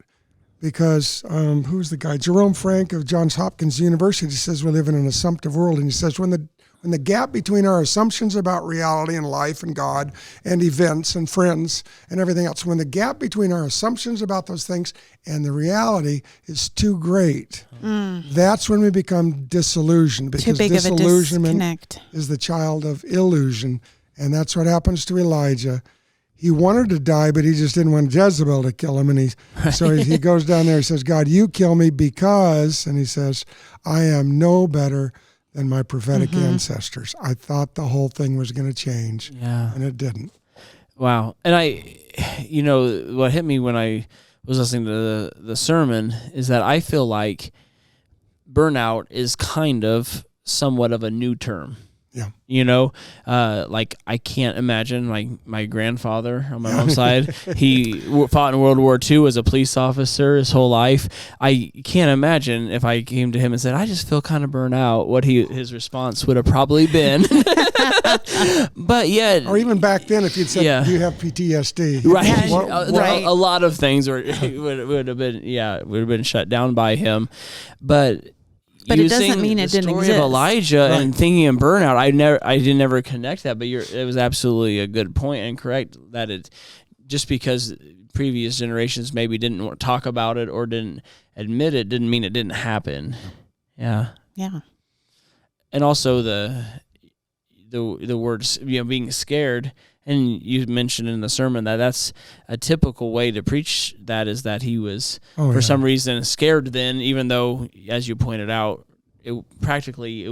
Because who's the guy? Jerome Frank of Johns Hopkins University says we live in an assumptive world, and he says when the gap between our assumptions about reality and life and God and events and friends and everything else, when the gap between our assumptions about those things and the reality is too great, that's when we become disillusioned, because disillusionment is the child of illusion, and that's what happens to Elijah. He wanted to die, but he just didn't want Jezebel to kill him. And so he goes down there and says, God, you kill me because, and he says, I am no better than my prophetic ancestors. I thought the whole thing was going to change, and it didn't. Wow. And what hit me when I was listening to the sermon is that I feel like burnout is kind of somewhat of a new term. Yeah. Like I can't imagine my grandfather on my mom's side. He fought in World War II as a police officer his whole life. I can't imagine if I came to him and said, I just feel kind of burnt out, what his response would have probably been. But yeah, Or even back then, if you'd said, Yeah. "Do you have PTSD?" right. What- Right. A lot of things would have been shut down by him, but But it doesn't using mean it the didn't story exist. of Elijah Right. and thinking of burnout, I did never connect that, but it was absolutely a good point and correct that it just because previous generations maybe didn't want to talk about it or didn't admit it didn't mean it didn't happen. Yeah. Yeah. And also the words, being scared, and you mentioned in the sermon that that's a typical way to preach that, is that he was for some reason scared then, even though, as you pointed out, it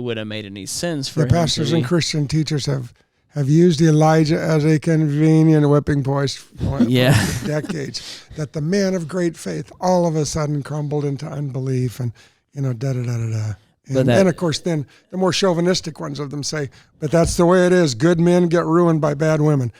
would have made any sense for The him pastors to and be- Christian teachers have used Elijah as a convenient whipping post for decades. That the man of great faith all of a sudden crumbled into unbelief, and da-da-da-da-da. And then, of course, then the more chauvinistic ones of them say, but that's the way it is. Good men get ruined by bad women.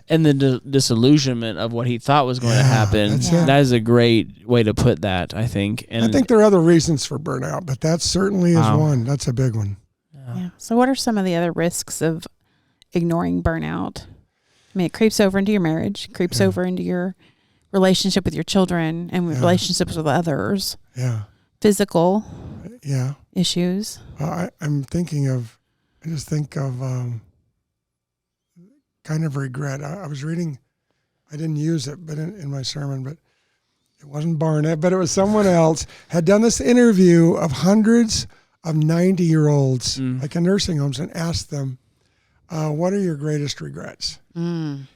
and the disillusionment of what he thought was going to happen. that's it. That is a great way to put that, I think. And I think there are other reasons for burnout, but that certainly is Wow. one. That's a big one. Yeah. So what are some of the other risks of ignoring burnout? I mean, it creeps over into your marriage, creeps over into your relationship with your children and relationships with others, Yeah. physical Yeah. issues. I just think of kind of regret. I was reading, I didn't use it, but in my sermon, but it wasn't Barnett, but it was someone else had done this interview of hundreds of 90-year-olds, like in nursing homes, and asked them, what are your greatest regrets? And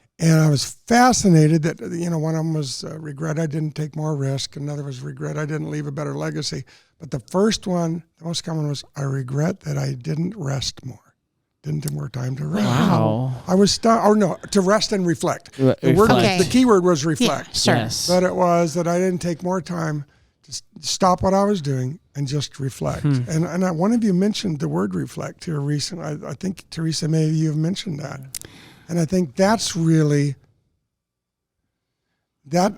I was fascinated that, one of them was regret I didn't take more risk. Another was regret I didn't leave a better legacy. But the first one, the most common, was I regret that I didn't rest more. Didn't take more time to rest. wow. I was to rest and reflect. The Okay. the key word was reflect. Yeah, sure. Yes. But it was that I didn't take more time to stop what I was doing and just reflect. And one of you mentioned the word reflect here recently. I think, Teresa, maybe you have mentioned that. And I think that's really that,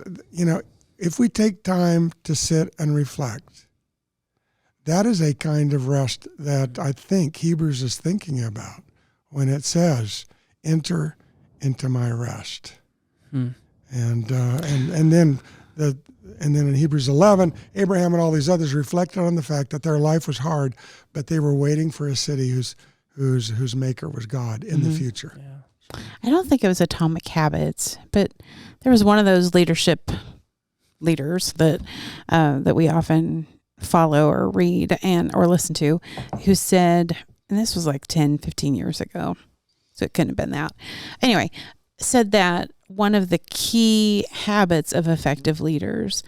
if we take time to sit and reflect, that is a kind of rest that I think Hebrews is thinking about when it says, enter into my rest. And then in Hebrews 11, Abraham and all these others reflected on the fact that their life was hard, but they were waiting for a city whose maker was God in the future. I don't think it was Atomic Habits, but there was one of those leaders that that we often follow or read or listen to, who said, and this was like 10, 15 years ago, so it couldn't have been that. Anyway, said that one of the key habits of effective leaders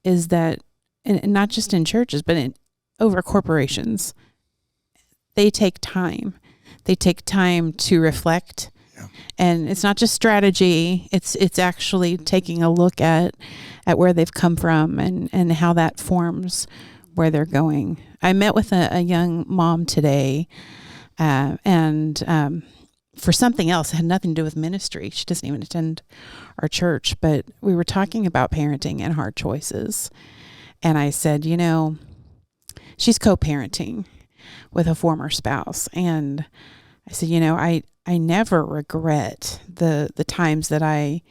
is that, and not just in churches, but over corporations, they take time. They take time to reflect. And it's not just strategy, it's actually taking a look at where they've come from and how that forms where they're going. I met with a young mom today, and for something else, it had nothing to do with ministry. She doesn't even attend our church, but we were talking about parenting and hard choices. And I said, she's co-parenting with a former spouse. And I said, I never regret the times that I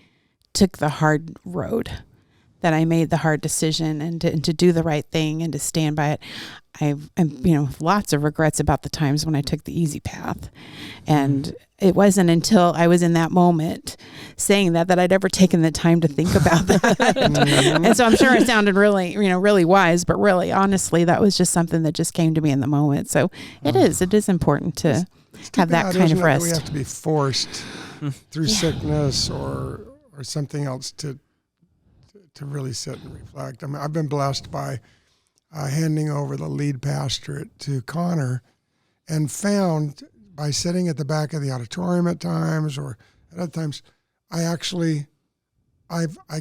took the hard road, that I made the hard decision and to do the right thing and to stand by it. I've lots of regrets about the times when I took the easy path. And it wasn't until I was in that moment saying that I'd ever taken the time to think about that. And so I'm sure it sounded really, really wise, but really, honestly, that was just something that just came to me in the moment. So it is important to have that kind of rest. We have to be forced through sickness or something else to really sit and reflect. I mean, I've been blessed by handing over the lead pastorate to Connor, and found by sitting at the back of the auditorium at times or at other times, I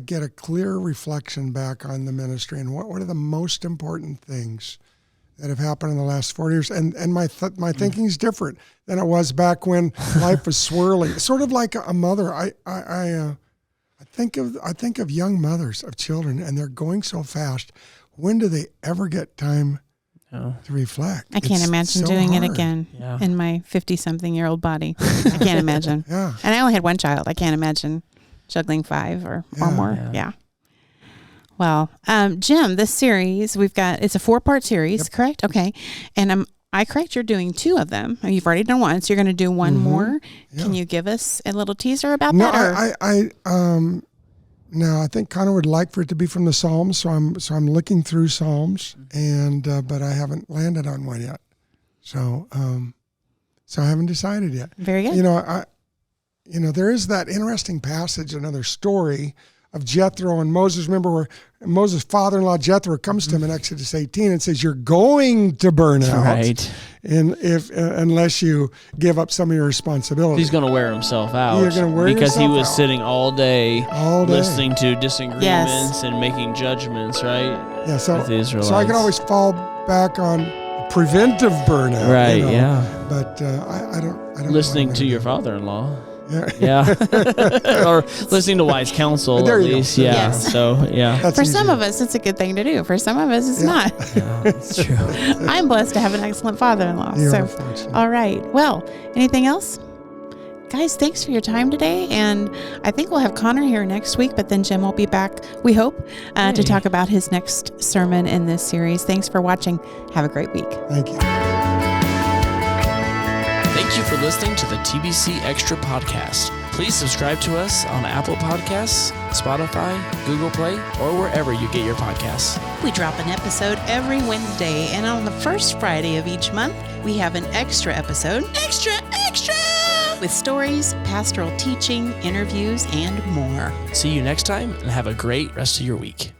get a clear reflection back on the ministry and what are the most important things that have happened in the last 4 years. And my thinking is different than it was back when life was swirling. Sort of like a mother. I think of young mothers of children, and they're going so fast. When do they ever get time Oh. to reflect. I can't It's imagine so doing it hard. again Yeah. in my 50-something-year-old body. I can't imagine. Yeah. And I only had one child. I can't imagine juggling 5 or more. Yeah. Well, Jim, this series it's a 4-part series, correct? Okay. And I correct, you're doing 2 of them. You've already done one, so you're going to do one more. Yeah. Can you give us a little teaser about that? No, I think Connor would like for it to be from the Psalms, so I'm looking through Psalms, and but I haven't landed on one yet. So I haven't decided yet. Very good. There is that interesting passage, another story of Jethro and Moses. Remember where Moses' father-in-law Jethro comes to him in Exodus 18 and says, "You're going to burn out, Right. and unless you give up some of your responsibility." He's going to wear himself out. You're gonna wear because he yourself was out. sitting all day listening to disagreements Yes. and making judgments, right? Yeah, so With the Israelites. I can always fall back on preventive burnout, Right, you know, yeah. But I don't know Listening what I'm to gonna your do. father-in-law. Yeah. Yeah. Or listening to wise counsel, There at you go. least. Yeah. Yes. So, yeah. That's For some easier. of us, it's a good thing to do. For some of us, it's not. It's true. I'm blessed to have an excellent father-in-law. You So, are fortunate. all right. Well, anything else? Guys, thanks for your time today. And I think we'll have Connor here next week, but then Jim will be back, we hope, to talk about his next sermon in this series. Thanks for watching. Have a great week. Thank you. Thank you for listening to the TBC Extra Podcast. Please subscribe to us on Apple Podcasts, Spotify, Google Play, or wherever you get your podcasts. We drop an episode every Wednesday, and on the first Friday of each month, we have an extra episode. Extra! With stories, pastoral teaching, interviews, and more. See you next time and have a great rest of your week.